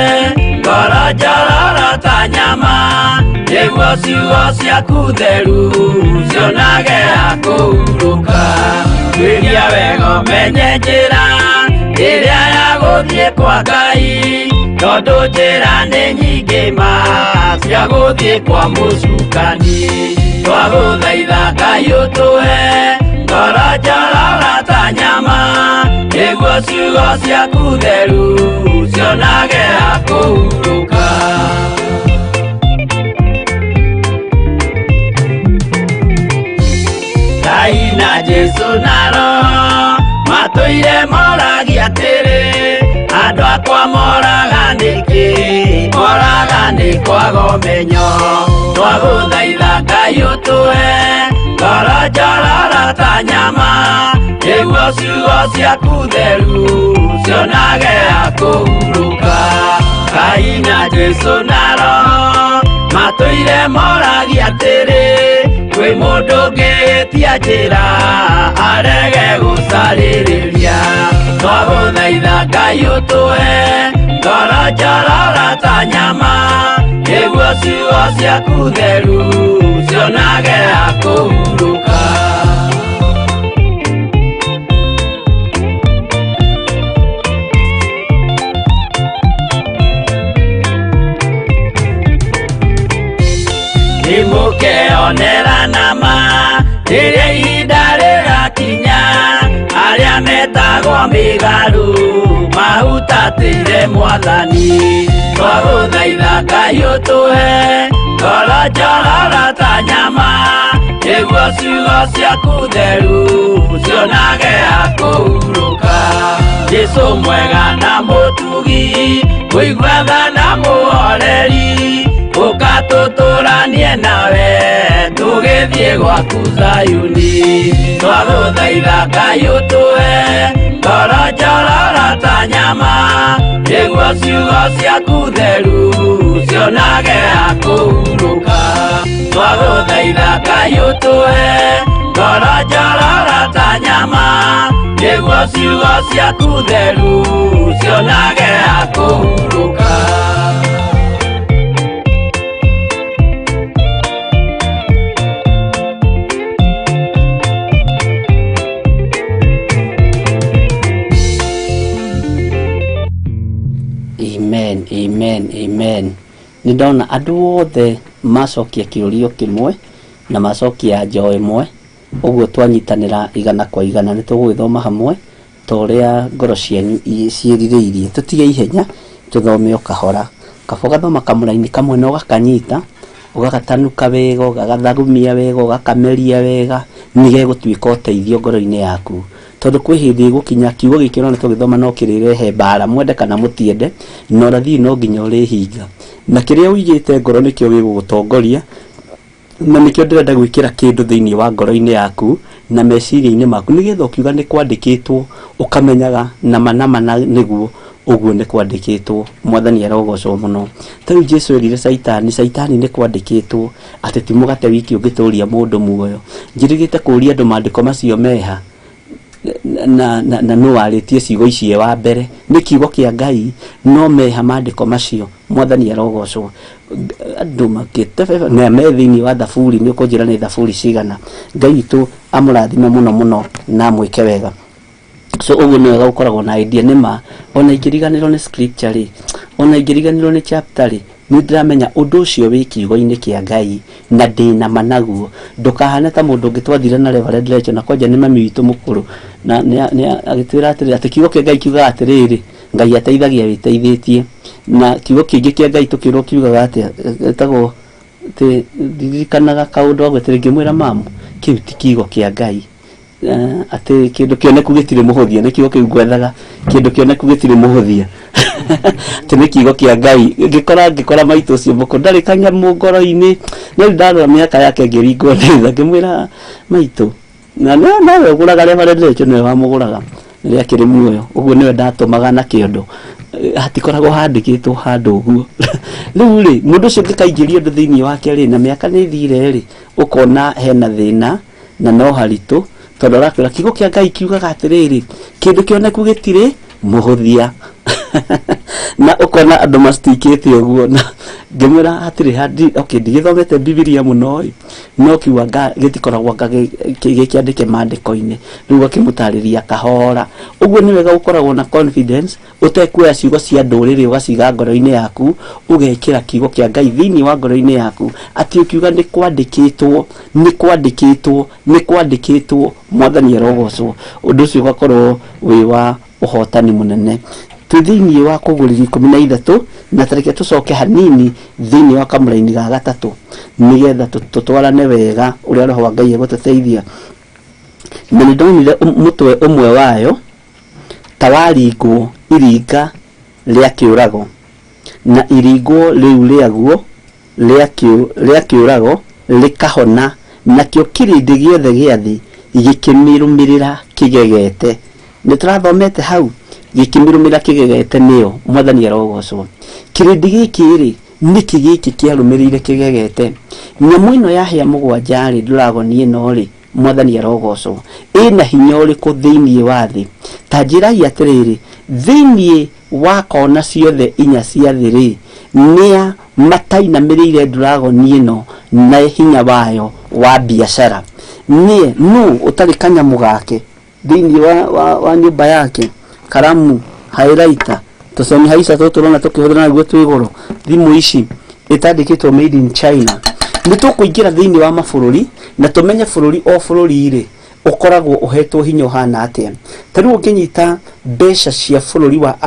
ngoro njororo ta nyama nĩguo ciugo ciaku theru cionage akũhurũka twĩria wega ũmenye njĩra ĩrĩa ya gũthiĩ kwa Ngai tondũ njĩra nĩ nyingĩ ma cia gũthiĩ kwa mũcukani twagũthaitha Ngai ũtũhe ngoro njororo ta nyama nĩguo ciugo ciaku theru cionage akũhurũka Ngai na Jesũ na Roho matũire moragia atĩrĩ andũ akwa moraga nĩkĩ moraga nĩ kwaga ũmenyo twagũthaitha Ngai ũtũhe ngoro njororo ta nyama nĩguo ciugo ciaku theru cionage akũhurũka Ngai na Jesũ na Roho matũire moragia atĩrĩ kwĩ mũndũ ũngĩtia njĩra arege gũcarĩrĩria twagũthaitha Ngai ũtũhe ngoro njororo ta nyama nĩguo ciugo ciaku theru cionage akũhurũka nĩmũkeonera nama rĩrĩa ihinda rĩgakinya arĩa metagwo mĩgarũ mahutatĩire Mwathani twagũthaitha Ngai ũtũhe ngoro njororo ta nyama nĩguo ciugo ciaku theru cionage akũhurũka Jesũ mwega na mũtugi mũiguaga na mũhoreri ũkatũtũranie nawe tũgĩthiĩ gwaku Zayuni twagũthaitha Ngai ũtũhe ngoro njororo ta nyama nĩguo ciugo ciaku theru cionage akũhurũka twagũthaitha Ngai ũtũhe ngoro njororo ta nyama nĩguo ciugo ciaku theru cionage akũhurũka Amen. Nĩ ndona andũ othe macokia kĩũrio kĩmwe na macokia njao ĩmwe ũguo twanyitanĩra igana kwa igana nĩ tũgũgĩthoma hamwe ta ũrĩa ngoro cianyu ciĩrirĩirie tũtige ihenya tũthome o kahora kaba ũgathoma kamũraini kamwe na ũgakanyita ũgagatanuka wega ũgagathagumia wega ũgakameria wega nĩgegũtuĩka ũteithio ngoro-inĩ yaku tondũ kwĩ hĩndĩ gũkinya kiugo gĩkĩ no tũgĩthoma no kĩrĩrehe mbara mwende kana mũtiende na ũrathi no nginya ũrĩhinga na kĩrĩa ũigĩte ngoro nĩkĩo gĩgũgũtongoria na nĩkĩo ndĩrenda gwĩkĩra kĩndũ thĩinĩ wa ngoro-inĩ yaku na meciria-inĩ maku nĩgetha ũkiuga nĩ kwandĩkĩtwo ũkamenyaga nama nĩguo ũguo nĩ kwandĩkĩtwo Mwathani arogocwo mũno tarĩu Jesũ erire Saitani nĩ kwandĩkĩtwo atĩ ti mũgate wiki ũngĩtũria mũndũ muoyo njĩrĩgĩte kũria andũ maandĩko macio meha na no warĩtie ciugo icio wa mbere nĩ kiugo kĩa Ngai no meha maandĩko macio Mwathani arogocwo andũ makĩte na me thĩinĩ wa thaburi nĩ ũkũnjĩra nĩ thaburi cigana Ngai witũ amũrathime mũno na mwĩke wega so uguo nĩ wega ũkoragwo na idea nĩma ona ingĩriganĩrwo nĩ scripture rĩ, ona ingĩriganĩrwo nĩ chapter rĩ, nĩ ndĩramenya ũndũ ũcio wĩ kiugo-inĩ kĩa Ngai na ndĩna managuo. Ndũkahane ta mũndũ ũngĩ twathire na Reverend Lecho na kwanja nĩ mami witũ mũkũrũ na nĩ agĩtwĩra atĩrĩrĩ atĩ kiugo kĩa Ngai kiugaga atĩrĩrĩ, Ngai ateithagia wĩteithĩtie, na kiugo kĩngĩ kĩa Ngai tũkĩrwo kiugaga atĩ etagwo ndirikanaga kaũndũ wa gwĩtĩrĩ ngĩmwĩra mamu kĩu ti kiugo kĩa Ngai, atĩ kĩndũ kĩoneku gĩtirĩ mũhũthia, nĩ kiugo kĩu gwethaga kĩndũ kĩoneku gĩtirĩ mũhũthia atĩ nĩ kiugo kĩa Ngai. Ngĩkora maitũ ũcio mũkũ ndarĩ kanyamũ ngoro-inĩ, no ndarora mĩaka yake ngĩringwo nĩ tha, ngĩmwĩra maitũ na nawe ũgũraga Reverend Lecho nĩwe wamũgũraga rĩrĩa akĩrĩ muoyo, ũguo nĩwe ndatũmaga na kĩondo, hatikoragwo handĩkĩtwo handũ ũguo. Rĩu rĩ mũndũ ũcio ũngĩkaingĩria ũndũ thĩinĩ wake rĩ, na mĩaka nĩ thire rĩ, ũkona hena thĩna na no haritũ, tondũ ũrakwĩra kiugo kĩa Ngai kiugaga atĩrĩrĩ kĩndũ kĩoneku gĩtirĩ mũhũthia na ũkona andũ macitikĩte ũguo, na ngĩmwĩra hatirĩ ndigĩthomete Bibilia mũno no kiuga gĩtikoragwo gĩkĩandĩke maandĩko-inĩ, rĩu akĩmũtarĩria kahora. Ũguo nĩ wega ũkoragwo na confidence, ũtekuoya ciugo cia ndũrĩrĩ ũgaciga ngoro-inĩ yaku, ũgekĩra kiugo kĩa Ngai thĩinĩ wa ngoro-inĩ yaku, atĩ ũkiuga nĩ kwandĩkĩtwo Mwathani arogocwo. Ũndũ ũcio ũgakorwo wĩ wa ũhotani mũnene. Twĩ thĩinĩ wa Kũgũrĩrwo 13 na tareke tũcoke hanini thĩinĩ wa kamũra-inĩ ga gatatũ nĩgetha tũtwarane wega ũrĩa Roho wa Ngai egũtũteithia. Na nĩ ndonire mũtwe ũmwe wayo ta waringwo iringa rĩa kĩũrago, na iringwo rĩu rĩaguo rĩa kĩũrago rĩkahona, nakĩo kĩrĩndĩ gĩothe gĩa thĩ gĩkĩmĩrũmĩrĩra kĩgegete. Nĩ tũrathomete hau gĩkĩmĩrũmĩrĩra kĩgegete, nĩyo Mwathani arogocwo. Kĩrĩndĩ gĩkĩ rĩ nĩkĩ gĩkĩ kĩarũmĩrĩire kĩgegete, nyamũ ĩno yahĩa mũgwanja rĩ, ndũragoni ĩno rĩ, Mwathani arogocwo, ĩna hinya ũrĩkũ thĩinĩ wa thĩ? Ta njĩrai atĩrĩrĩ, thĩinĩ wa kona ciothe 4 cia thĩ rĩ, nĩa matainamĩrĩire ndũragoni ĩno na hinya wayo wa biacara? Nĩe nũ ũtarĩ kanyamũ gake thĩinĩ wa nyũmba yake, karamu, highlighter, tũcomi haica tũrona tũkĩhũthĩra naguo twĩ goro, thimũ ici ĩtandĩkĩtwo made in China. Nĩ tũkũingĩra thĩinĩ wa mabũrũri na tũmenye bũrũri o bũrũri rĩ ũkoragwo ũhetwo hinya ũhana atĩa. Ta rĩu ũngĩnyita mbeca cia bũrũri wa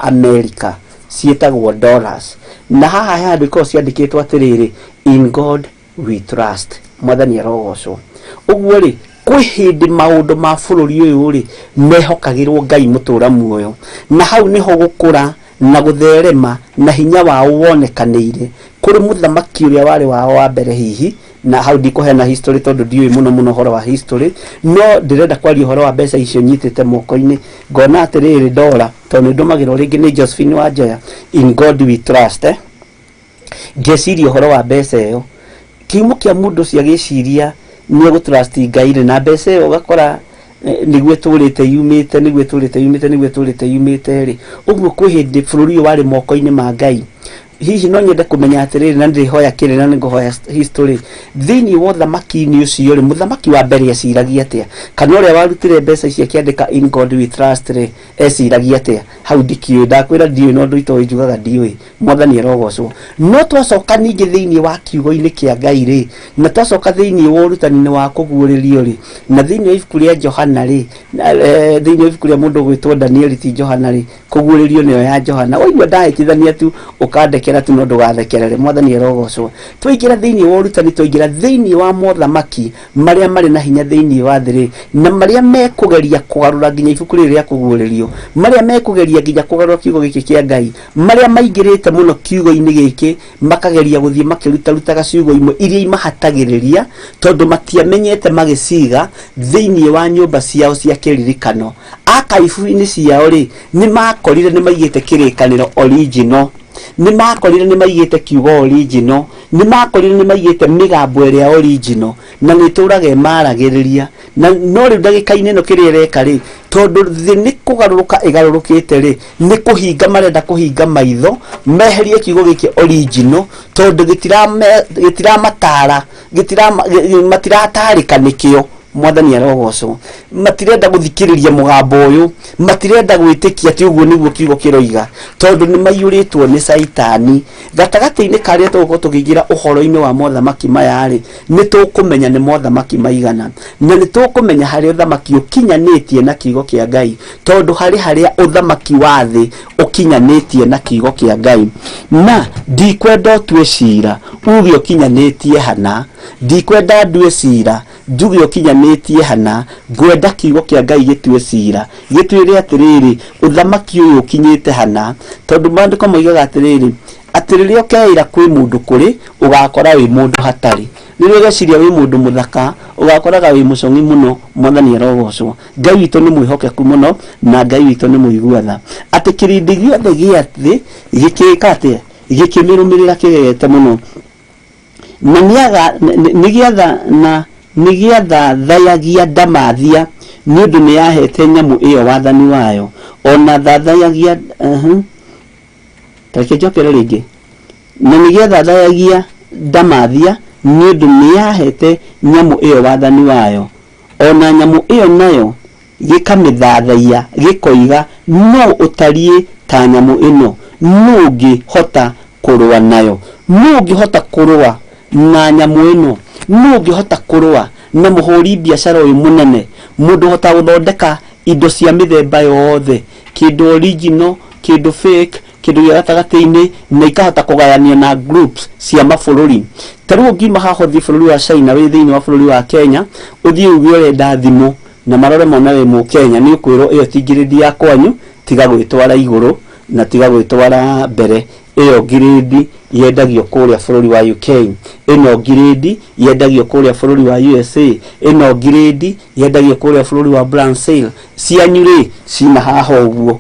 America, ciĩtagwo dollars, na haha handĩkwo ciandĩkĩtwo atĩrĩrĩ, in God we trust, Mwathani arogocwo. Ũguo rĩ kwĩ hĩndĩ maũndũ ma bũrũri ũyũ rĩ mehokagĩrwo Ngai mũtũra muoyo, na hau nĩho gũkũra na gũtherema na hinya wao wonekanĩire kũrĩ mũthamaki ũrĩa warĩ wao wa mbere hihi, na hau ndikũheana history tondũ ndiũĩ mũno ũhoro wa history, no ndĩrenda kwaria ũhoro wa mbeca icio nyitĩte moko-inĩ. Ngona atĩrĩrĩ dola, tondũ nĩ ndũmagĩrwo rĩngĩ nĩ Josephine Wanjoya, in God we trust, ngeciria ũhoro wa mbeca ĩyo, kiumo kĩa mũndũ ũcio agĩciria nĩ gũtrust Ngai na mbeca ĩyo ũgakora nĩguo tũrĩte yumĩte rĩ. Ũguo kwĩ hĩndĩ bũrũri ũyũ warĩ moko-inĩ ma Ngai. Hihi no nyende kũmenya atĩrĩrĩ, na ndĩhoya kĩrĩ na nĩngũhoya history, thĩinĩ wa ũthamaki-inĩ ũcio rĩ, mũthamaki wa mbere eciragia atĩa? Kana ũrĩa warutire mbeca icio akĩandĩka in God we trust rĩ eciragia atĩa? Hau ndikiũĩ, ndakwĩra ndiũĩ, no ndũ itoĩ njugaga ndiũĩ. Mwathani arogocwo. No twacoka ningĩ thĩinĩ wa kiugo-inĩ kĩa Ngai rĩ, na twacoka thĩinĩ wa ũrutani-inĩ wa kũguũrĩrio rĩ, na thĩinĩ wa ibuku rĩa Johana rĩ, thĩinĩ wa ibuku rĩa mũndũ gwĩtwo Danieli ti Johana rĩ, kũguũrĩrio nĩyo ya Johana. Waigua ndahĩtithania tu ũkandekera tu no ndũgathekerere. Mwathani arogocwo. Twaingĩra thĩinĩ wa ũrutani, twaingĩra thĩinĩ wa mothamaki marĩa marĩ na hinya thĩinĩ wa thĩ rĩ, na marĩa mekũgeria kũgarũra nginya ibuku rĩrĩ rĩa kũguũrĩrio, marĩa mekũgeria nginya kũgarũra kiugo gĩkĩ kĩa Ngai, marĩa maingĩrĩte mũno kiugo-inĩ gĩkĩ makageria gũthiĩ makĩrutarutaga ciugo imwe iria imahatagĩrĩria, tondũ matiamenyete magĩciga thĩinĩ wa nyũmba ciao cia kĩririkano. Akaibu-inĩ ciao rĩ nĩ makorire nĩ maigĩte kĩrĩkanĩro original, nĩ makorire nĩ maigĩte kiugo original, nĩ makorire nĩ maigĩte mĩgambo ĩrĩa original, na nĩ tũraga maragĩrĩria. Na no rĩu ndagĩka-inĩ ĩno kĩrĩa ĩreka rĩ, tondũ thĩ nĩ kũgarũrũka ĩgarũrũkĩte rĩ, nĩ kũhinga marenda kũhinga maitho meherie kiugo gĩkĩ original, tondũ matiratarĩka nĩkĩo mwathani arogocwo matirenda guthikiriria mugambo uyu matirenda gwitikia ati uguo niguo kiugo kiroiga tondu ni maiyuritwo ni saitani gatagati-ini karia tuguko tugigira uhoro-ini wa mothamaki maya ri ni tukumenya ni mothamaki maigana na ni tukumenya hari uthamaki ukinyanitie na kiugo kia Ngai tondu haria uthamaki wa thi ukinyanitie na kiugo kia Ngai na ndikwenda tue cira uge ukinyanitie hana ndikwenda ndue cira njuge ukinyanitie hana ngwenda kiugo kia Ngai gitue cira gitwire atiriri uthamaki uyu ukinyite hana tondu mandiko moigaga atiriri atiririo keira kwi mundu kuri ugakora wi mundu hatari nirio geciria wi mundu muthaka ugakoraga wi mucongi muno mwathani arogocwo Ngai witu ni mwihokeku muno na Ngai witu ni muiguatha ati kirindi giothe gia thi gikikate gikimirumirira kigete muno na nigiatha thayagia ndamathia ni undu ni yahete nyamu iyo wathani wayo ona thathayagia take jokere ringi na nigiatha thayagia ndamathia ni undu ni yahete nyamu iyo wathani wayo ona nyamu iyo nayo gikamithathaia gikoiga no utarie ta nyamu ino nugi hota kurua nayo nugi hota kurua na nyamu ino nugi hota kurua na muhuri biashara uyu munene mundu hota guthondeka indo cia mithemba yothe kindu original kindu fake kindu ya gatagati-ini na ikahota kugayania na groups cia mabũrũri taru ngima haho thi bũrũri wa China wi thiini wa bũrũri wa Kenya uthii uge urenda thimu na marore mona we mu Kenya ni ukwirwo iyo tingiridi ya kwanyu tiga gwitwara iguru na tiga gwitwara mbere iyo giredi yendagio kuria bũrũri wa UK ino giredi yendagio kuria bũrũri wa USA ino giredi yendagio kuria bũrũri wa Brazil cianyu ri cina haho uguo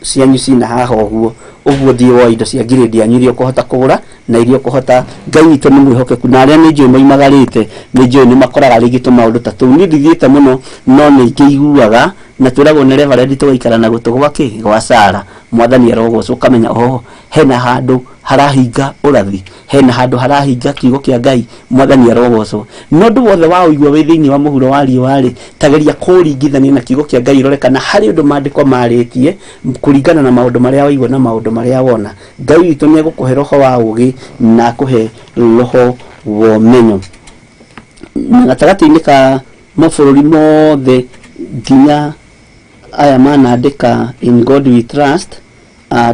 cianyu cina haho uguo uguo thii wa indo cia giredi yanyu iria kuhota kugura na iria kuhota Ngai witu ni mwihokeku na aria ni njui maimagarite ni njui ni makoraga rigito maundu tatu ni thithiite muno no ni ngiiguaga na turagwo ni reverend tugaikara na gutu gwake gwa Sara mwathani arogocwo ukamenya hena handu harahinga urathi hena handu harahinga kiugo kia Ngai mwathani arogocwo no ndu wothe wa uigwa wi thiini wa muhuro wa riũa ri tageria kuringithania na kiugo kia Ngai rorekana hari undu mandiko maritie kuringana na maundu maria waigwa na maundu maria wona Ngai witu ni gukuhe roho wa ugi na kuhe roho wa menyo na gatagati-ini ka mabũrũri mothe nginya aya manandika in God we trust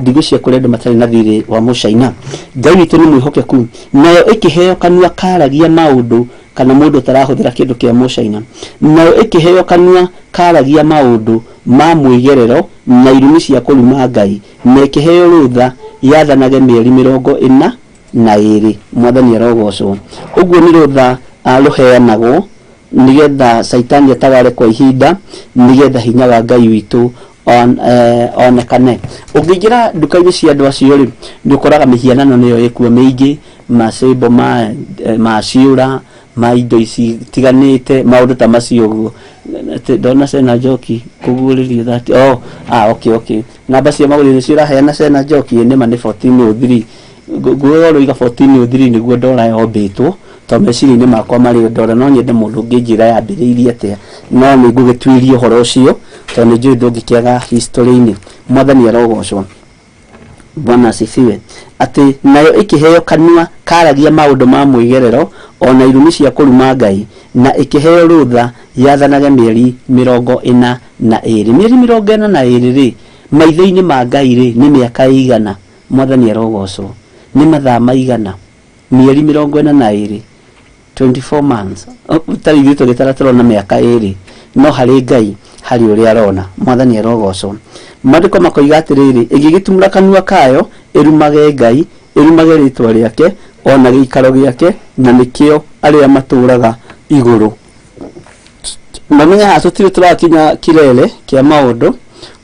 ndigucia kuri andu matari na thiri wa mucaina Ngai witu ni mwihokeku nayo ikiheo kanua karagia maundu kana mundu tarahuthira kindu kia mucaina nayo ikiheo kanua karagia maundu ma mwigerero na irumi cia kuruma Ngai na ikiheo rutha yathanage mieri 42 mwathani arogocwo uguo ni rutha ruheanagwo nigetha saitani ataware kwa ihinda nigetha hinya wa Ngai witu onekane ungigira nduka-ini cia andu acio ri ni ukoraga mihianano niyo ikuo mingi macimbo ma ciura ma indo ici tiganite maundu ta macio uguo ndona Sena Njoki kuguririo that okay namba cia maguri ni ciraheana Sena Njoki ni mani 1403 guo iga 1403 niguo ndora yombitwo to meciria-ini makwa mari ndora no nyende mundu ngijira yambiriirie atia no ni ngugituirie uhoro ucio to ni njui ndungikiaga history-ini mwathani arogocwo Bwana asifiwe ati nayo ikiheo kanua karagia maundu ma mwigerero ona irumi cia kuruma Ngai na ikiheo rutha yathanage mieri 42 mieri 42 ri maitho-ini ma Ngai ri ni miaka igana mwathani arogocwo ni mathaa maigana mieri 42 24 months utari gitu gitaratoro na miaka iri no hari Ngai hari uri arona mwathani arogocwo mandiko makoiga atiriri igigitumura kanua kayo irumage Ngai irumage ritwa riake ona giikaro giake na nikio aria maturaga iguru mamenya hatutiri turakinya kirele kia maundu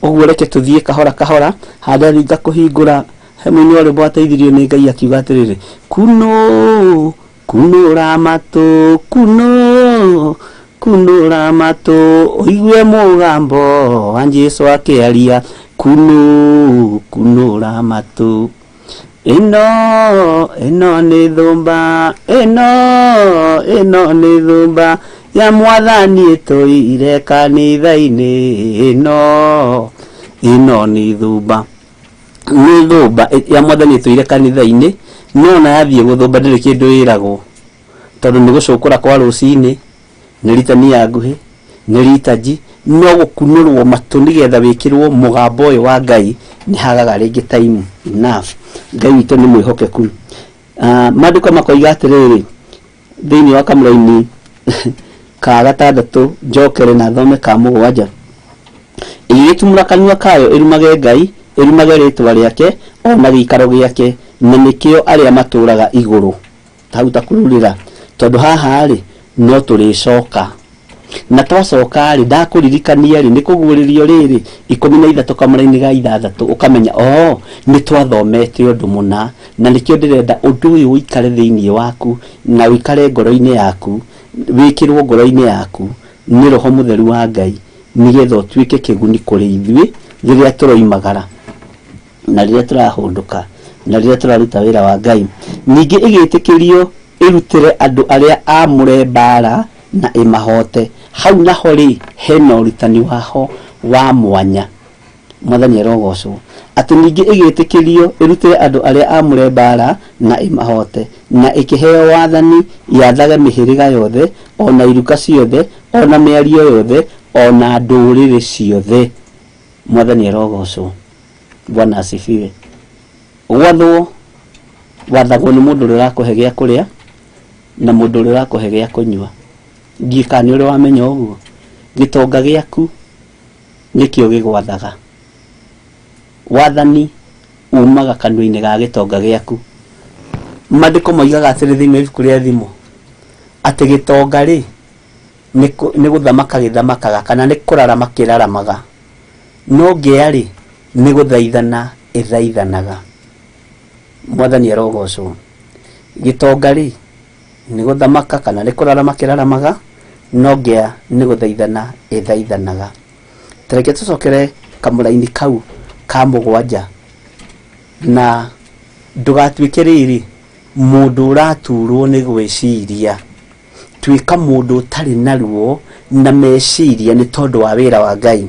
uguo reke tuthie kahora kahora hada ringa kuhingura hemwe ore bwateithirio ni Ngai akiuga atiriri kunura matu kunura matu oigwe mugambo wa Jesu akiaria kunura matu ino ni thumba ino ni thumba ya mwathani tũire kanitha-inĩ ĩno nĩ thumba ya mwathani tũire kanitha-inĩ no na yathiĩ gũthũmba ndĩrĩ kĩndũ ĩragwo tondũ nĩ gũcũkũra kwa rũcinĩ nĩ ritani ya nguhĩ nĩ ritaji no gũkunũrwo matũ nĩgetha wĩkĩrwo mũgambo ũyũ wa Ngai nĩ hagaga rĩngĩ time enough. Ngai witũ nĩ mwĩhokeku. Maandĩko makoiga atĩrĩrĩ thĩinĩ wa kamũra-inĩ ka 6 njokere na thome ka 7 ĩgĩtumũra kanua kayo ĩrumage Ngai ĩrumage rĩtwa rĩake ona gĩikaro gĩake na nĩkĩo arĩa matũraga igũrũ hau ta kururĩra tondũ haha rĩ no tũrĩcoka na twacoka rĩ ndakũririkania rĩ nĩ kũguũrĩrio rĩrĩ 13 kamũra-inĩ ga 6 ũkamenya nĩ twathomete ũndũ mũna na nĩkĩo ndĩrenda ũndũ ũyũ ũikare thĩinĩ waku na ũikare ngoro-inĩ yaku wĩkĩrwo ngoro-inĩ yaku nĩ roho mũtheru wa Ngai nĩgetha ũtuĩke kĩguni kũrĩ ithuĩ rĩrĩa tũroimagara na rĩrĩa tũrahũndũka na rĩrĩa tũraruta wĩra wa Ngai. Ningĩ ĩgĩtĩkĩrio ĩrutĩre andũ arĩa amũre mbara na ĩmahote hau naho rĩ hena ũrutani waho wa mwanya mwathani arogocwo atĩ ningĩ ĩgĩtĩkĩrio ĩrutĩre andũ arĩa amũre mbara na ĩmahote na ĩkĩheo wathani yathage mĩhĩrĩga yothe ona iruka ciothe ona mĩario yothe ona ndũrĩrĩ ciothe mwathani arogocwo. Bwana asifiwe. Wathagwo nĩ mũndũ ũrĩa ũrakũhe gĩa kũrĩa na mũndũ ũrĩa ũrakũhe gĩa kũnyua. Ngĩka nĩ ũrĩa wamenya ũguo gĩtonga gĩaku nĩkĩo gĩgwathaga. Wathani umaga kanua-inĩ ga gĩtonga gĩaku. Maandĩko moigaga atĩrĩ thĩinĩ wa ibuku rĩa thimo atĩ gĩtonga rĩ nĩ gũthamaka gĩthamakaga kana nĩ kũrarama kĩraramaga no ngĩa rĩ nĩ gũthaithana ĩthaithanaga. Mwathani arogocwo. Gĩtonga rĩ nĩ gũthamaka kana nĩ kũrarama kĩraramaga no ngĩa nĩ gũthaithana ĩthaithanaga. Tareke tũcokere kamũra-inĩ kau ka 7 na ndũgatuĩke rĩrĩ mũndũ ũraturwo nĩ gwĩciria. Tuĩka mũndũ ũtarĩ na ruo na meciria nĩ tondũ wa wĩra wa Ngai.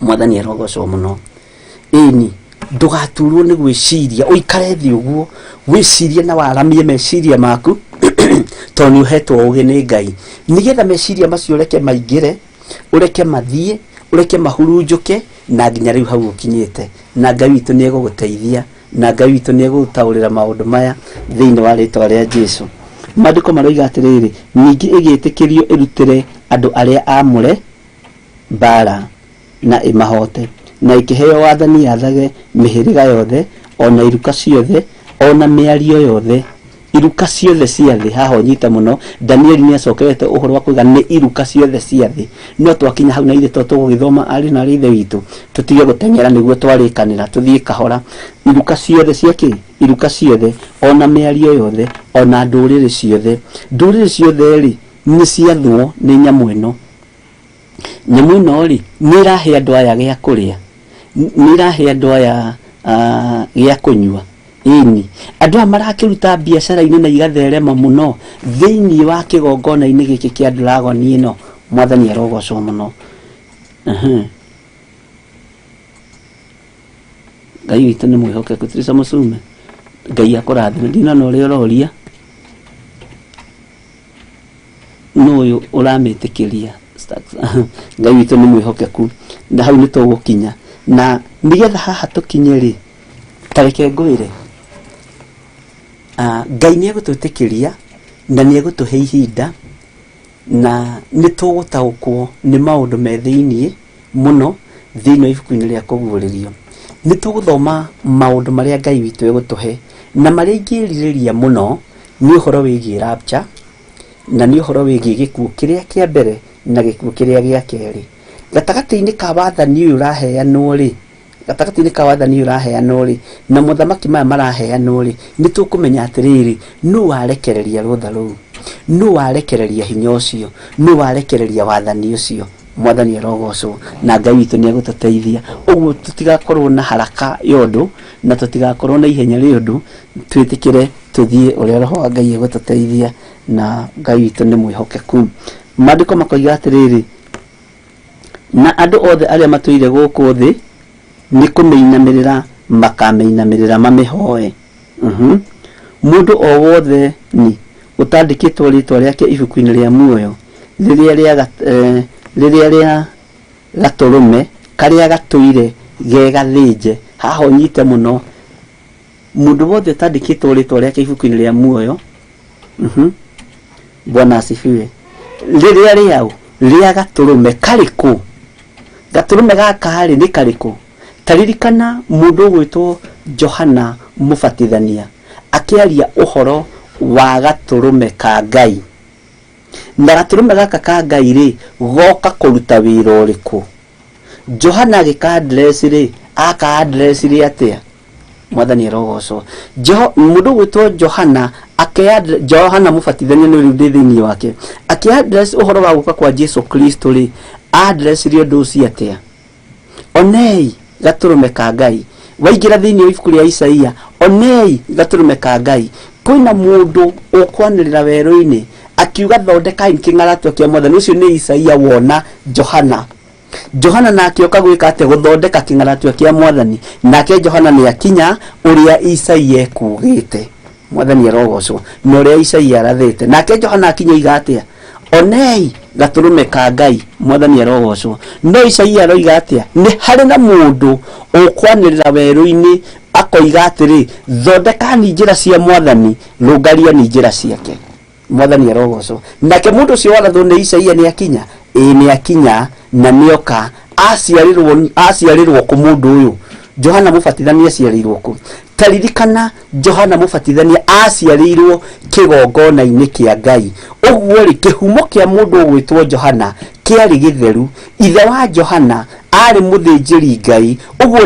Mwathani arogocwo mũno. Ĩni ndũgaturwo nĩ gwĩciria ũikare thĩ ũguo wĩcirie na waramie meciria maku tondũ nĩ ũhetwo ũgĩ nĩ Ngai nĩgetha meciria macio ũreke maingĩre ũreke mathiĩ ũreke mahurunjũke na nginya rĩu hau ũkinyĩte na Ngai witũ nĩ egũgũteithia na Ngai witũ nĩ egũgũtaũrĩra maũndũ maya thĩinĩ wa rĩtwa rĩa Jesũ. Maandĩko maroiga atĩrĩrĩ ningĩ ĩgĩtĩkĩrio ĩrutĩre andũ arĩa amũre mbara na ĩmahote na ĩkĩheo wathani yathage mĩhĩrĩga yothe ona iruka ciothe ona mĩario yothe. Iruka ciothe cia thĩ haha ũnyite mũno. Danieli nĩ acokerete ũhoro wa kuga nĩ iruka ciothe cia thĩ no twakinya hau na ithe tũgũgĩthoma ari na ithe witũ tũtige gũteng'era nĩguo twarĩkanĩra tũthiĩ kahora. Iruka ciothe cia kĩ iruka ciothe ona mĩario yothe ona ndũrĩrĩ ciothe. Ndũrĩrĩ ciothe rĩ nĩ ciathwo nĩ nyamũ ĩno. Nyamũ ĩno rĩ nĩ ĩrahe andũ aya gĩa kũrĩa nĩ ĩrahe andũ aya gĩa kũnyua. Ĩni andũ aya marakĩruta biacara-inĩ na igatherema mũno thĩinĩ wa kĩgongona-inĩ gĩkĩ kĩa dragoni ĩno. Mwathani arogocwo mũno. Ngai witũ nĩ mwĩhokeku. Tricia Musume Ngai akũrathime. Ndinona ũrĩa ũroria nũ ũyũ ũramĩtĩkĩria. Ngai witũ nĩ mwĩhokeku na hau nĩ tũgũkinya na nĩgetha haha tũkinye rĩ tareke ngwĩre Ngai nĩ egũtwĩtĩkĩria na nĩ egũtũhe ihinda na nĩ tũgũtaũkwo nĩ maũndũ me thĩinĩ mũno thĩinĩ wa ibuku-inĩ rĩa kũguũrĩrio. Nĩ tũgũthoma maũndũ marĩa Ngai witũ egũtũhe na marĩa ingĩrirĩria mũno nĩ ũhoro wĩgiĩ rapture na nĩ ũhoro wĩgiĩ gĩkuũ kĩrĩa kĩa mbere na gĩkuũ kĩrĩa gĩa kerĩ. Gatagatĩ-inĩ ka wathani ũyũ ũraheanwo rĩ gatagatĩ-inĩ ka wathani ũyũ ũraheanwo rĩ na mũthamaki maya maraheanwo rĩ nĩ tũkũmenya atĩrĩrĩ nũ warekereria rũtha rũu nũ warekereria hinya ũcio nũ warekereria wathani ũcio. mwathani arogocwo na Ngai witũ nĩ egũtũteithia. Ũguo tũtigakorwo na haraka yondu na tũtigakorwo na ihenya rĩũndũ, twĩtĩkĩre tũthiĩ ũrĩa roho wa Ngai egũtũteithia na Ngai witũ nĩ mwĩhokeku. Maandĩko makoiga atĩrĩrĩ, na andũ othe arĩa matũire gũkũ thĩ nĩ kũmĩinamĩrĩra makamĩinamĩrĩra mamĩhoe. Mũndũ o wothe ni ũtandĩkĩtwo rĩtwa rĩake ibuku-inĩ rĩa muoyo rĩrĩa rĩa gatũrũme karĩa gatũire gegathĩnje. Haha ũnyite mũno, mũndũ wothe ũtandĩkĩtwo rĩtwa rĩake ibuku-inĩ rĩa muoyo, Bwana asifiwe, rĩrĩa rĩau rĩa gatũrũme karĩkũ? Gatũrũme gaka nĩ karĩkũ? Taririkana mũndũ ũgwĩtwo Johana Mũbatithania akĩaria ũhoro wa gatũrũme ka Ngai. Na gatũrũme gaka ka Ngai rĩ, goka kũruta wĩra ũrĩkũ? Johana agĩka address rĩ, aka address rĩ atĩa? Mwathani arogocwo. Mũndũ ũgwĩtwo Johana Mũbatithania nĩ rĩu thĩinĩ wake akĩ-address ũhoro wa gũka kwa Jesu Kristo rĩ, address rĩ ũndũ ũcio atĩa? Onei gatũrũme ka Ngai. Waingĩra thĩinĩ wa ibuku rĩa Isaia, onei gatũrũme ka Ngai. Kwĩna mũndũ ũkwanĩrĩra werũ-inĩ akiuga thondekai kĩng'aratwa kĩa Mwathani. Ũcio nĩ Isaia wona Johana nake oka gwĩka atĩ gũthondeka kĩng'aratwa kĩa Mwathani. Nake Johana nĩ akinya ũrĩa Isaia ekugĩte. Mwathani arogocwo. Na ũrĩa Isaia arathĩte. Nake Johana akinya iga atĩa? Onei gatũrũme ka Ngai. Mwathani arogocwo. No Isaia aroiga atĩa? Nĩ harĩ na mũndũ ũkwanĩrĩra werũ-inĩ akoiga atĩrĩ, thondekani njĩra cia Mwathani, rũngariani njĩra ciake. Mwathani arogocwo. Nake mũndũ ũcio warathwo nĩ Isaia nĩ akinya? Nĩ akinya na nĩoka aciarirwo kũ mũndũ ũyũ? Johana Mũbatithania aciarirwo kũ? Taririkana Johana Mũbatithania aciarirwo kĩgongona-inĩ kĩa Ngai. Ũguo rĩ, kĩhumo kĩa mũndũ ũgwĩtwo Johana kĩarĩ gĩtheru. Ithe wa Johana arĩ mũthĩnjĩri Ngai. Ũguo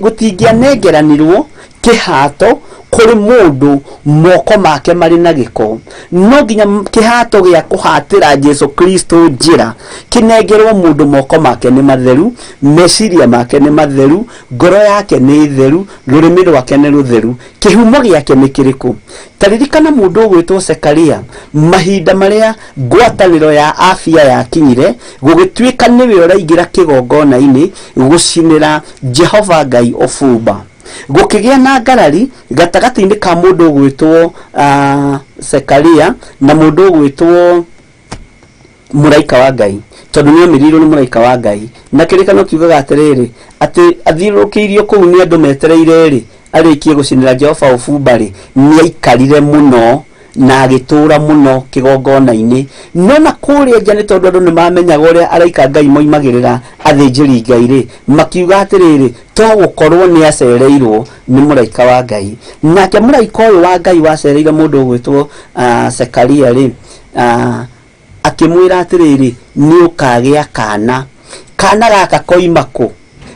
gũtingĩanengeranirwo kĩhato kũrĩ mũndũ moko make marĩ na gĩko. No nginya kĩhato gĩa kũhatĩra Jesu Kristo njĩra kĩnengerwo mũndũ moko make nĩ matheru, meciria make nĩ matheru, ngoro yake nĩ theru, rũrĩmĩ rwake nĩ rũtheru. Kĩhumo gĩake nĩ kĩrĩkũ? Taririkana mũndũ ũgwĩtwo Zekaria, mahinda marĩa ngwatanĩro ya afia yakinyire, gũgĩtuĩka nĩwe ũraingĩra kĩgongona-inĩ gũcinĩra Jehova Ngai ũbumba. Gũkĩgĩa na ngarari gatagatĩ-inĩ ka mũndũ ũgwĩtwo Zekaria na mũndũ ũgwĩtwo mũraika wa Ngai, tondũ nĩ omirirwo nĩ mũraika wa Ngai. Na kĩrĩkanĩro kiugaga atĩrĩrĩ, atĩ athiũrũrũkĩirio kũu nĩ andũ metereire rĩ, arĩkie gũcinĩra Jehova ũbumba rĩ, nĩ aikarire mũno na agĩtũra mũno kĩgongona-inĩ. No na kũrĩa nja nĩ tondũ andũ nĩ mamenyaga ũrĩa araika Ngai moimagĩrĩra athĩnjĩri Ngai rĩ, makiuga atĩrĩrĩ, to gũkorwo nĩ acereirwo nĩ mũraika wa Ngai. Nake mũraika ũyũ wa Ngai wacereire mũndũ ũgwĩtwo Zekaria rĩ, akĩmwĩra atĩrĩrĩ, nĩ ũkagĩa kana gaka koima kũ?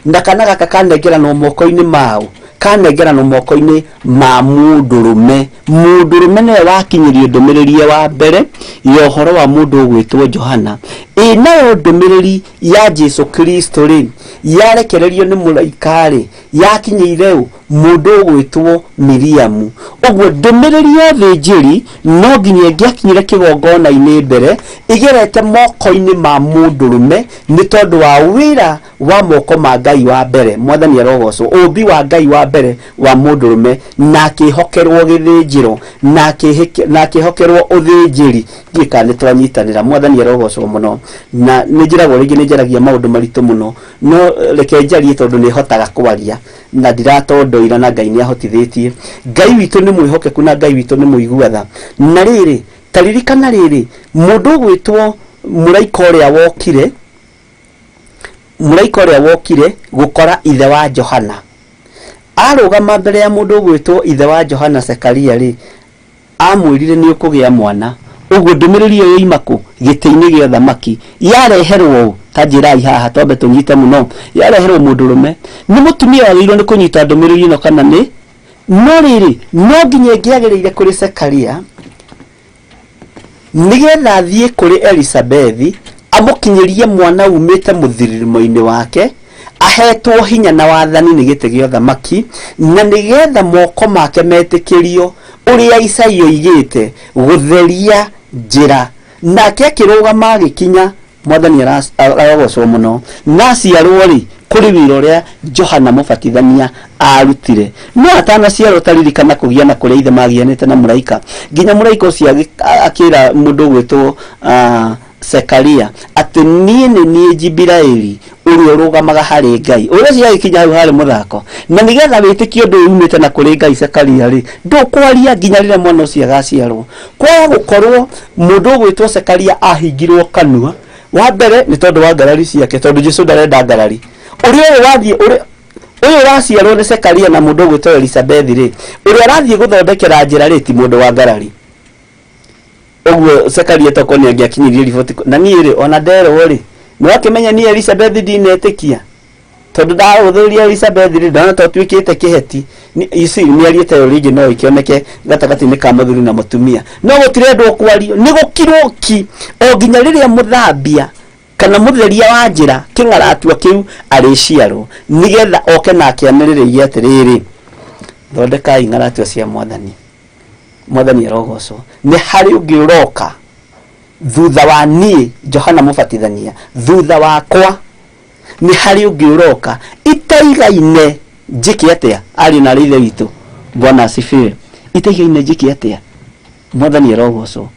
Na kana gaka kanengeranwo moko-inĩ mao, kanengeranwo moko-inĩ ma mũndũrũme. Mũndũrũme nĩwe wakinyĩrio ndũmĩrĩri wa mbere ya ũhoro wa mũndũ ũgwĩtwo Johana. Nayo ndũmĩrĩri ya Jesu Kristo rĩ, yarekererio nĩ mũraika rĩ, yakinyĩire mũndũ ũgwĩtwo Miriamu. Ũguo ndũmĩrĩri ya thĩnjĩri no nginya ĩngĩakinyire kĩgongona-inĩ mbere ĩgerete moko-inĩ ma mũndũrũme, nĩ tondũ wa wĩra wa moko ma Ngai wa mbere. Mwathani arogocwo. Ũmbi wa Ngai wa mbere wa mũndũrũme, na akĩhokerwo gĩthĩnjĩro, na akĩhokerwo ũthĩnjĩri. Gĩka nĩ twanyitanĩra. Mwathani arogocwo mũno. Na nĩ njĩragwo rĩngĩ nĩ njaragia maũndũ maritũ mũno, no reke njarie tondũ nĩ hotaga kwaria na ndiratondoira, na Ngai nĩ ahotithĩtie. Ngai witũ nĩ mwĩhokeku na Ngai witũ nĩ mũiguatha. Na rĩrĩ, taririkana rĩrĩ, mũndũ ũgwĩtwo mũraika ũrĩa wokire gũkora ithe wa Johana arũgama mbere ya mũndũ ũgwĩtwo ithe wa Johana Zekaria rĩ, amwĩrire nĩ ũkũgĩa mwana. Ũguo ndũmĩrĩri ĩyo yoima kũ? Gĩtĩ-inĩ gĩa thamaki. Yareherwo ta njĩrai haha twambe tũnyite mũno. Yareherwo mũndũrũme. Nĩ mũtumia wagĩrĩirwo nĩ kũnyita ndũmĩrĩri ĩno kana nĩ? No rĩrĩ, no nginya ĩngĩagĩrĩire kũrĩ Zekaria nĩgetha athiĩ kũrĩ Elisabethi, amukinyirie mwana umite muthirimo-ini wake ahetwo hinya na wathani ni gite gio thamaki na nigetha moko make metikirio uria Isaia igite gutheria njira nake akirugama agikinya mwathani aragocwo muno naciarwo ri kuri wiro ria Johana mubatithania arutire no atana ciaro taririkana kugia na kuria ithe magianite na muraika nginya muraika ucio akira mundu gwitwo Sekaria ati nie ni Jibiraeli uri urugamaga hari Ngai uria ciagikinya hau hari muthako na nigetha witikio ndu umite na kuri Ngai Sekaria ri ndukwaria nginya rire mwana ucio agaciarwo kwa gukorwo mundu gwitwo Sekaria ahingirwo kanua wa mbere ni tondu wa ngarari ciake tondu Jesu ndarenda ngarari uria wathie uyu waciarwo ni Sekaria na mundu gwitwo Elizabeth ri uria arathie guthondekera njira ri ti mundu wa ngarari ogwo Sekaria toko ni agiakinyirie riboti na nie ri ona ndero ri no akimenya ni Elizabeth ndinetikia tondu ndauthuria Elizabeth ri ndana totwikite kiheti ni ariete original ikioneke gatagati-ini ka muthuri na mutumia no gutire ndu kwario ni gukiroki o ginya riria muthambia kana mutheria wa njira kingaratua kiu ariciarwo nigetha oke na akianirire atiriri thondeka ingaratua cia mwathani arogocwo ni hari ungiroka thutha wa nie Johana mubatithania thutha wakwa ni hari ungiroka itaigaine njiki atia ari na rithe witu Bwana asifiwe itaigaine njiki atia mwathani arogocwo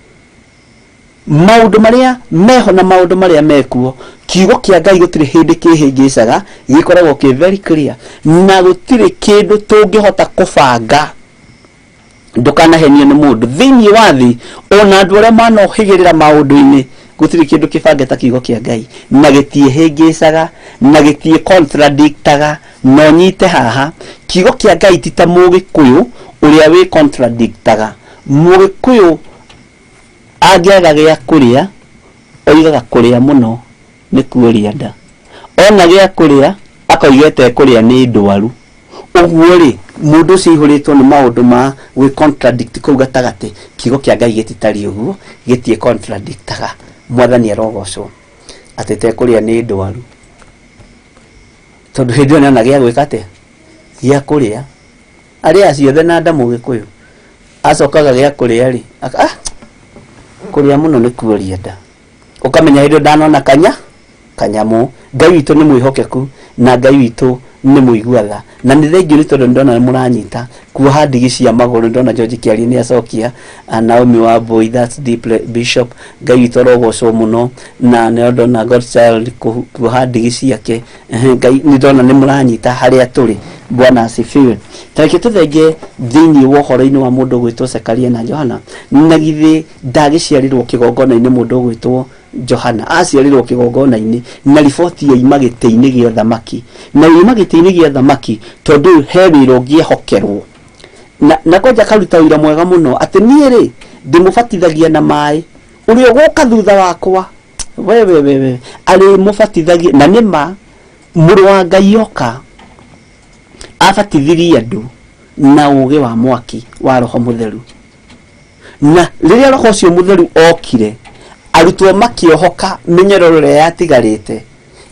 maundu maria meho na maundu maria mekuo kiugo kia Ngai gutire hindi kihingicaga gikoragwo ki very clear na gutire kindu tungihota kubanga ndukanahenio ni mundu thiini wa thi ona andu aria manohigirira maundu-ini gutire kindu kibangeta kiugo kia Ngai na gitiehingicaga na gitie contradictaga no nyite haha kiugo kia Ngai ti ta Mugikuyu uria wi contradictaga Mugikuyu agiaga gia kuria oigaga kuria muno ni kuria nda ona gia kuria akoigete kuria ni ndwaru uguo ri mundu cihuritwo ni maundu ma we contradict kau gatagati kiugo kia Ngai gititari uguo gitie contradictaga mwathani arogocwo atete kuria ni ndwaru tondu hindi ona gia gwikate gia kuria aria ciothe na nda Mugikuyu acokaga gia kuria ri kuria muno ni kuria nda ukamenya hindi ndanona kanyamu Ngai witu ni mwihokeku na Ngai witu ni muiguatha na ni thengiu ni tondu ndona muranyita kuoha ndigi cia maguru ndona George Kiari ni acokia Naomi wa Boy that's deep bishop Ngai witu arogocwo muno na ni ndona Godchild kuoha ndigi ciake Ngai ni ndona ni muranyita haria turi Bwana asifiwe tareke tuthenge thiini wa horo-ini wa mundu gwitwo Sekaria na Johana na githi ndagiciarirwo kigongona-ini mundu gwitwo Johana aciarirwo kigongona-ini na riboti yo imagite-ini gia thamaki na imagite-ini gia thamaki tondu he wiro ngiehokerwo na koja karuta wira mwega muno ati nie ri ndimubatithagia na mai uri uguka thutha wakwa we ari mubatithagia na nima muru wa Ngai oka abatithirie andu na uge wa mwaki wa roho mutheru na riria roho ucio mutheru okire arutwo makiohoka menyerorore yatigarite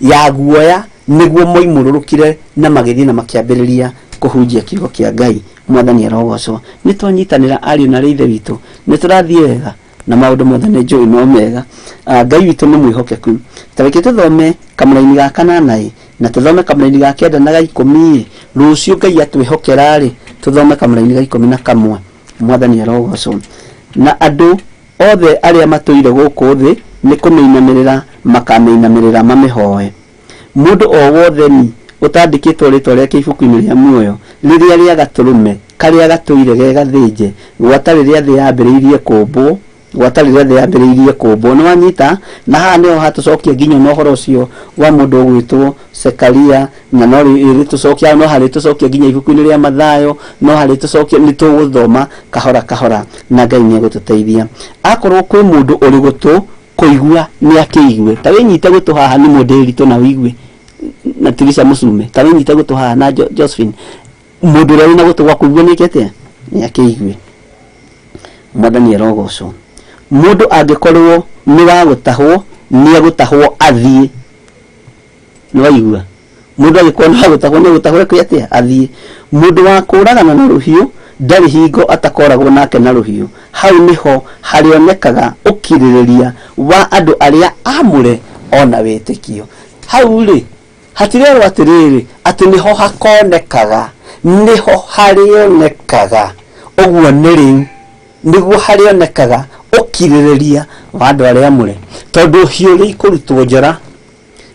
ya guoya niguo moimururukire na magithie na makiambiriria kuhunjia kiugo kia Ngai mwathani arogocwo ni twanyitanira ariu na rithe witu ni turathie wega na maundu mothe ni njui no mega Ngai witu ni mwihokeku tareke tuthome kamuraini ga 8 na tuthome kamuraini ga 9 na ga 10 rucio Ngai atwihokera ri tuthome kamuraini ga 11 mwathani arogocwo na andu othe aria matuire guku thi ni kumeinamirira makameinamirira mamihoe mundu o wothe ni utandikitwo ritwa riake ibuku-ini ria muoyo riria ria gaturume karia gatuire gega thinje gwatari ria thi yambiriirie kumbwo gwatari ria thi yambiriirie kumbwo no anyita na haha niho hatucokia nginya no horo ucio wa mundu gwitwo Sekaria na no ri tucokia no hari tucokia nginya ibuku-ini ria Mathayo no hari tucokia ni tuguthoma kahora na Ngai ni gututeithia akorwo kwi mundu uri gutu kuigua ni akiigue ta winyite gutu haha ni mundu ritu na wigue na Tirisa Musume ta winyite gutu haha na Josephine mundu uri na gutu gwa kuigua ni kete ni akiigue mwathani arogocwo mundu angikorwo ni wa gutahwo ni agutahwo athie no igua mundu agikona agutahwo ni agutahwo kwiatia athie mundu wa kuragana na ruhiu ndari hingo atakoragwo nake na ruhiu hau niho harionekaga ukiririria wa andu aria amure ona wetikio hau ri hatirero atiriri ati niho hakonekaga niho harionekaga ogwo niri niguo harionekaga ukiririria wa andu aria amure tondu hiu ri kurutwo njara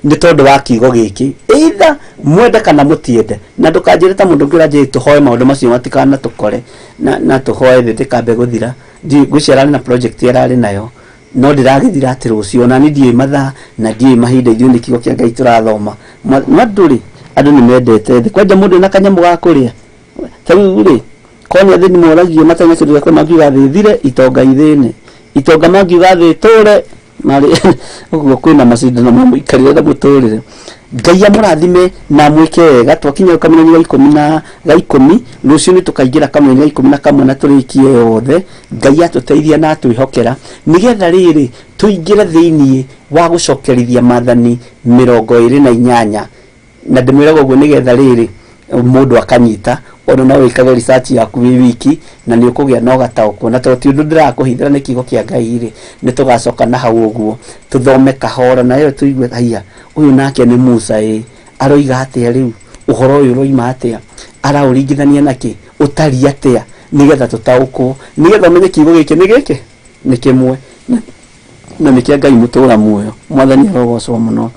ni tondu wa kigo giki either mwende kana mutiende na ndukanjire ta mundu ngira nje tuhoe maundu macio matikana tukore na tuhoe thi tikambe guthira ngwiciara na project yarari nayo no ndiragithira ati rucio na ni ndie matha na ndie mahinda ithu ni kigo kia Ngai turathoma maduri andu ni mendete thi kwanja mundu na kanyamu ga kuria taru ri konya thi ni moragie matanya kindu gakwa magiga thi thire itonga ithine itonga magiga thi tore mari uguo kwina macindano mamuikarire na muturire Ngai amurathime na mwike wega twakinya kamene wa 10 rucio ni tukaingira kamene wa 11 na turikie yothe Ngai atuteithia na twihokera nigetha riri tuingire thiini wa gucokerithia mathani 28 na ndimwiraga uguo nigetha riri mundu akanyita ono na wikage research yaku wiki na ni ukugia no gataũkwo na to ti undu ndirakuhithira ni kigo kia Ngai ri ni tugacoka na hau uguo tuthome kahora na yo tuigue haiya uyu nake ni Musa aroiga atia riu uhoro uyu roima atia arauringithania naki utari atia nigetha tutaũkwo nigetha umenye kigo giki ni kimwe na ni kia Ngai mutura muoyo mwathani arogocwo muno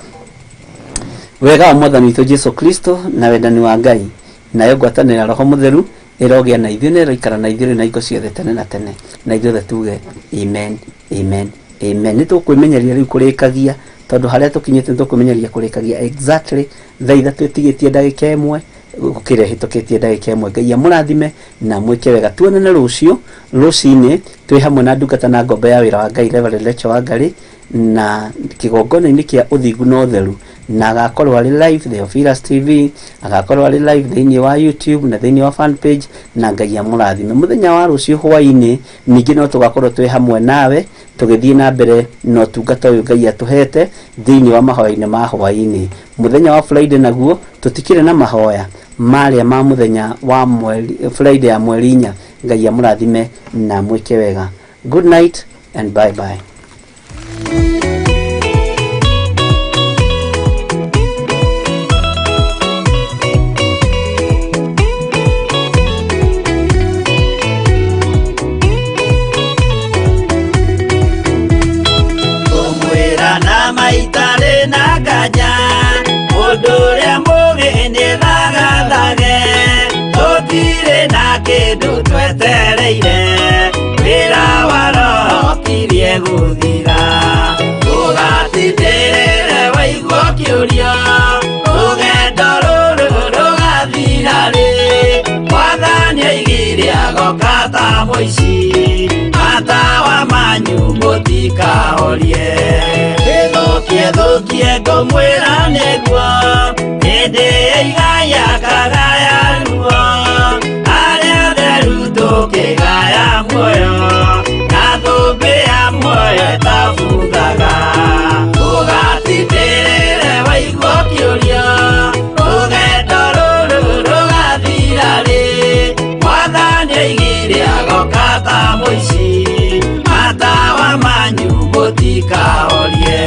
wega mwathani to Jesu Kristo na wendani wa Ngai nayo ngwatanira roho mutheru irogia na ithuĩ nĩ ĩroikara na ithuĩ na ingo ciothe tene na tene na ithuothe tuge amen amen amen. Nĩ tũkwĩmenyeria rĩu kũrĩkagia tondu haria tukinyite tukumenyeria kurikagia exactly thaa ithatũ ĩtigĩtie ndagĩka ĩmwe gũkĩra hĩtũkĩtie ndagĩka ĩmwe. Ngai amũrathime na mwĩke wega. Tuonane rũciũ rũcinĩ twĩ hamwe na ndungata na ngombo ya wĩra wa Ngai Reverend Lecho wa Ngarĩ na kĩgongona-inĩ kĩa ũthingu na ũtheru, na agakorwo arĩ live the Ophiras TV, agakorwo arĩ live thĩinĩ wa YouTube na thĩinĩ wa fan page. Na Ngai amũrathime. Mũthenya wa rũciũ hwainĩ ningĩ no tũgakorwo twĩ hamwe nawe tũgĩthiĩ na mbere na ũtungata ũyũ Ngai atũhete thĩinĩ wa mahoya-inĩ ma hwainĩ. Mũthenya wa Friday naguo tũtikĩrĩ na mahoya marĩa ma mũthenya wa Friday ya mweri 4. Ngai amũrathime na mwĩke wega. Good night and bye bye. Maitare na gaja odore mogene thagathage totire na kindu twetereire wira waro tirie guthira ugatiterere waigua kiurio rugendo ruru rugathira ri mwathani aigire agoka ta muici matawa manyu mutikahorie Thukie ngomwĩra nĩguo hĩndĩ ĩigaya kagaya ruo arĩa theru tũkĩgaya muoyo na thũmbĩ ya muoyo ĩtabuthaga ũgatitĩrĩre waigua kĩũrio rũgendo rũrũ rũgathira rĩ mwathani aigire agoka ta mũici matawa manyu mũtikahorie.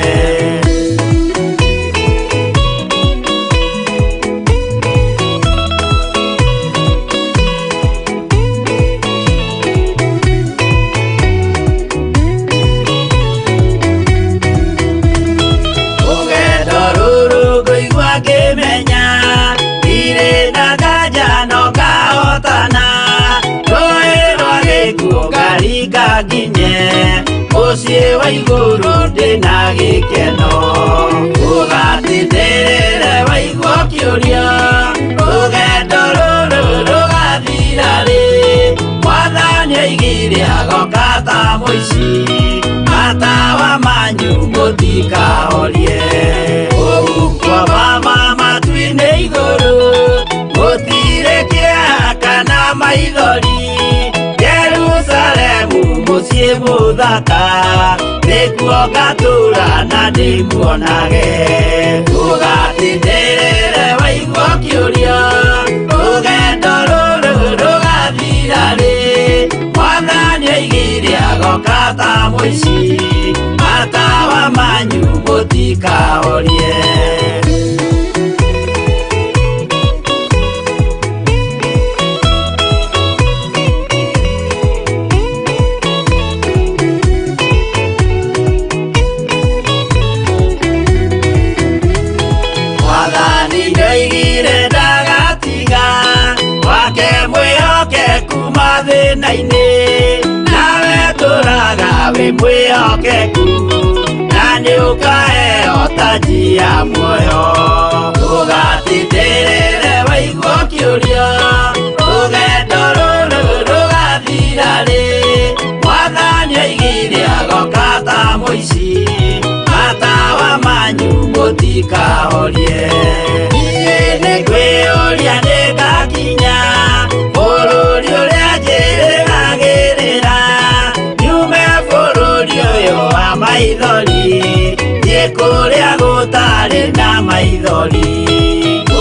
Muciĩ wa igũrũ ndĩna gĩkeno ũgatitĩrĩre waigua kĩũrio rũgendo rũrũ rũgathira rĩ mwathani aigire agoka ta mũici matawa manyu mũtikahorie ũgukwa mama matu-inĩ igũrũ gũtirĩ kĩeha kana maithori Jerusalemu muciĩ mũthaka nĩkuo ngatura na ndĩmuonage ũgatindĩrĩre waigua kĩũria rũgendo rũrũ rũgathira rĩ Mwathani oigire agoka ta mũici matawa manyu mũtikahorie nawe tũraga wĩ mwĩhokeku na nĩũkaheo taji ya muoyo ũgatindĩrĩre waigua kĩũria rũgendo rũrũ rũgathira rĩ Mwathani oigire agoka ta mũici matawa manyu mũtikahorie niĩ nĩngwĩyũria nĩngakinya bũrũri ũrĩa njĩrĩgagĩrĩra nyume bũrũri ũyũ wa maithori thiĩ kũrĩa gũtarĩ na maithori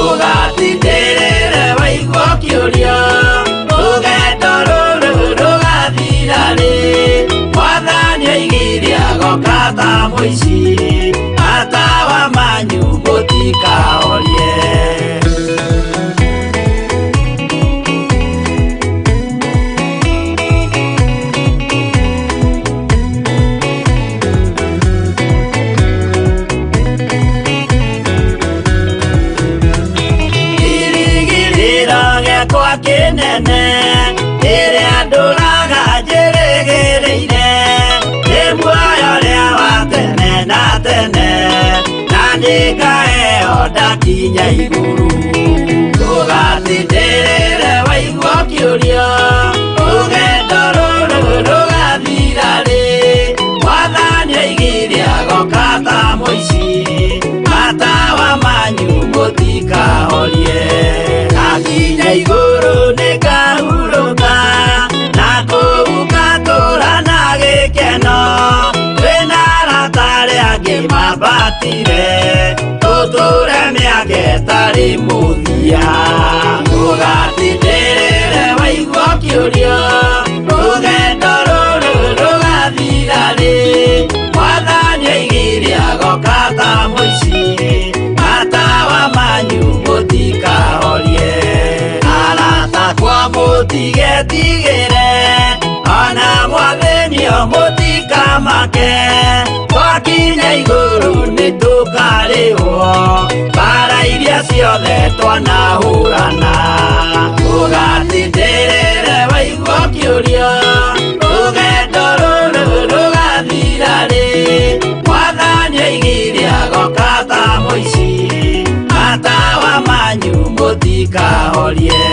ũgatindĩrĩre waigua kĩũria rũgendo rũrũ rũgathira rĩ Mwathani oigire agoka ta mũici matawa manyu mũtikahorie kinene ĩrĩa ndũraga njĩrĩgĩrĩire nĩ muoyo ũrĩa wa tene na tene na nĩngaheo ndakinya igũrũ ũgatindĩrĩre waigua kĩũria rũgendo rũrũ rũgathira rĩ Mwathani oigire agoka ta mũici matawa manyu mũtikahorie ngakinya igũrũ nĩngahurũka na kũu ngatũũra na gĩkeno twĩna arata arĩa angĩ mambatire tũtũũre mĩaka ĩtarĩ mũthia ũgatindĩrĩre waigua kĩũria rũgendo rũrũ rũgathira rĩ Mwathani oigire agoka ta mũici matawa manyu mũtikahorie mũtigetigĩre ona mwathĩnio mũtikamake twakinya igũrũ nĩtũkarĩhwo mbara iria ciothe twanahũrana ũgatindĩrĩre waigua kĩũria rũgendo rũrũ rũgathira rĩ Mwathani oigire agoka ta mũici matawa manyu mũtikahorie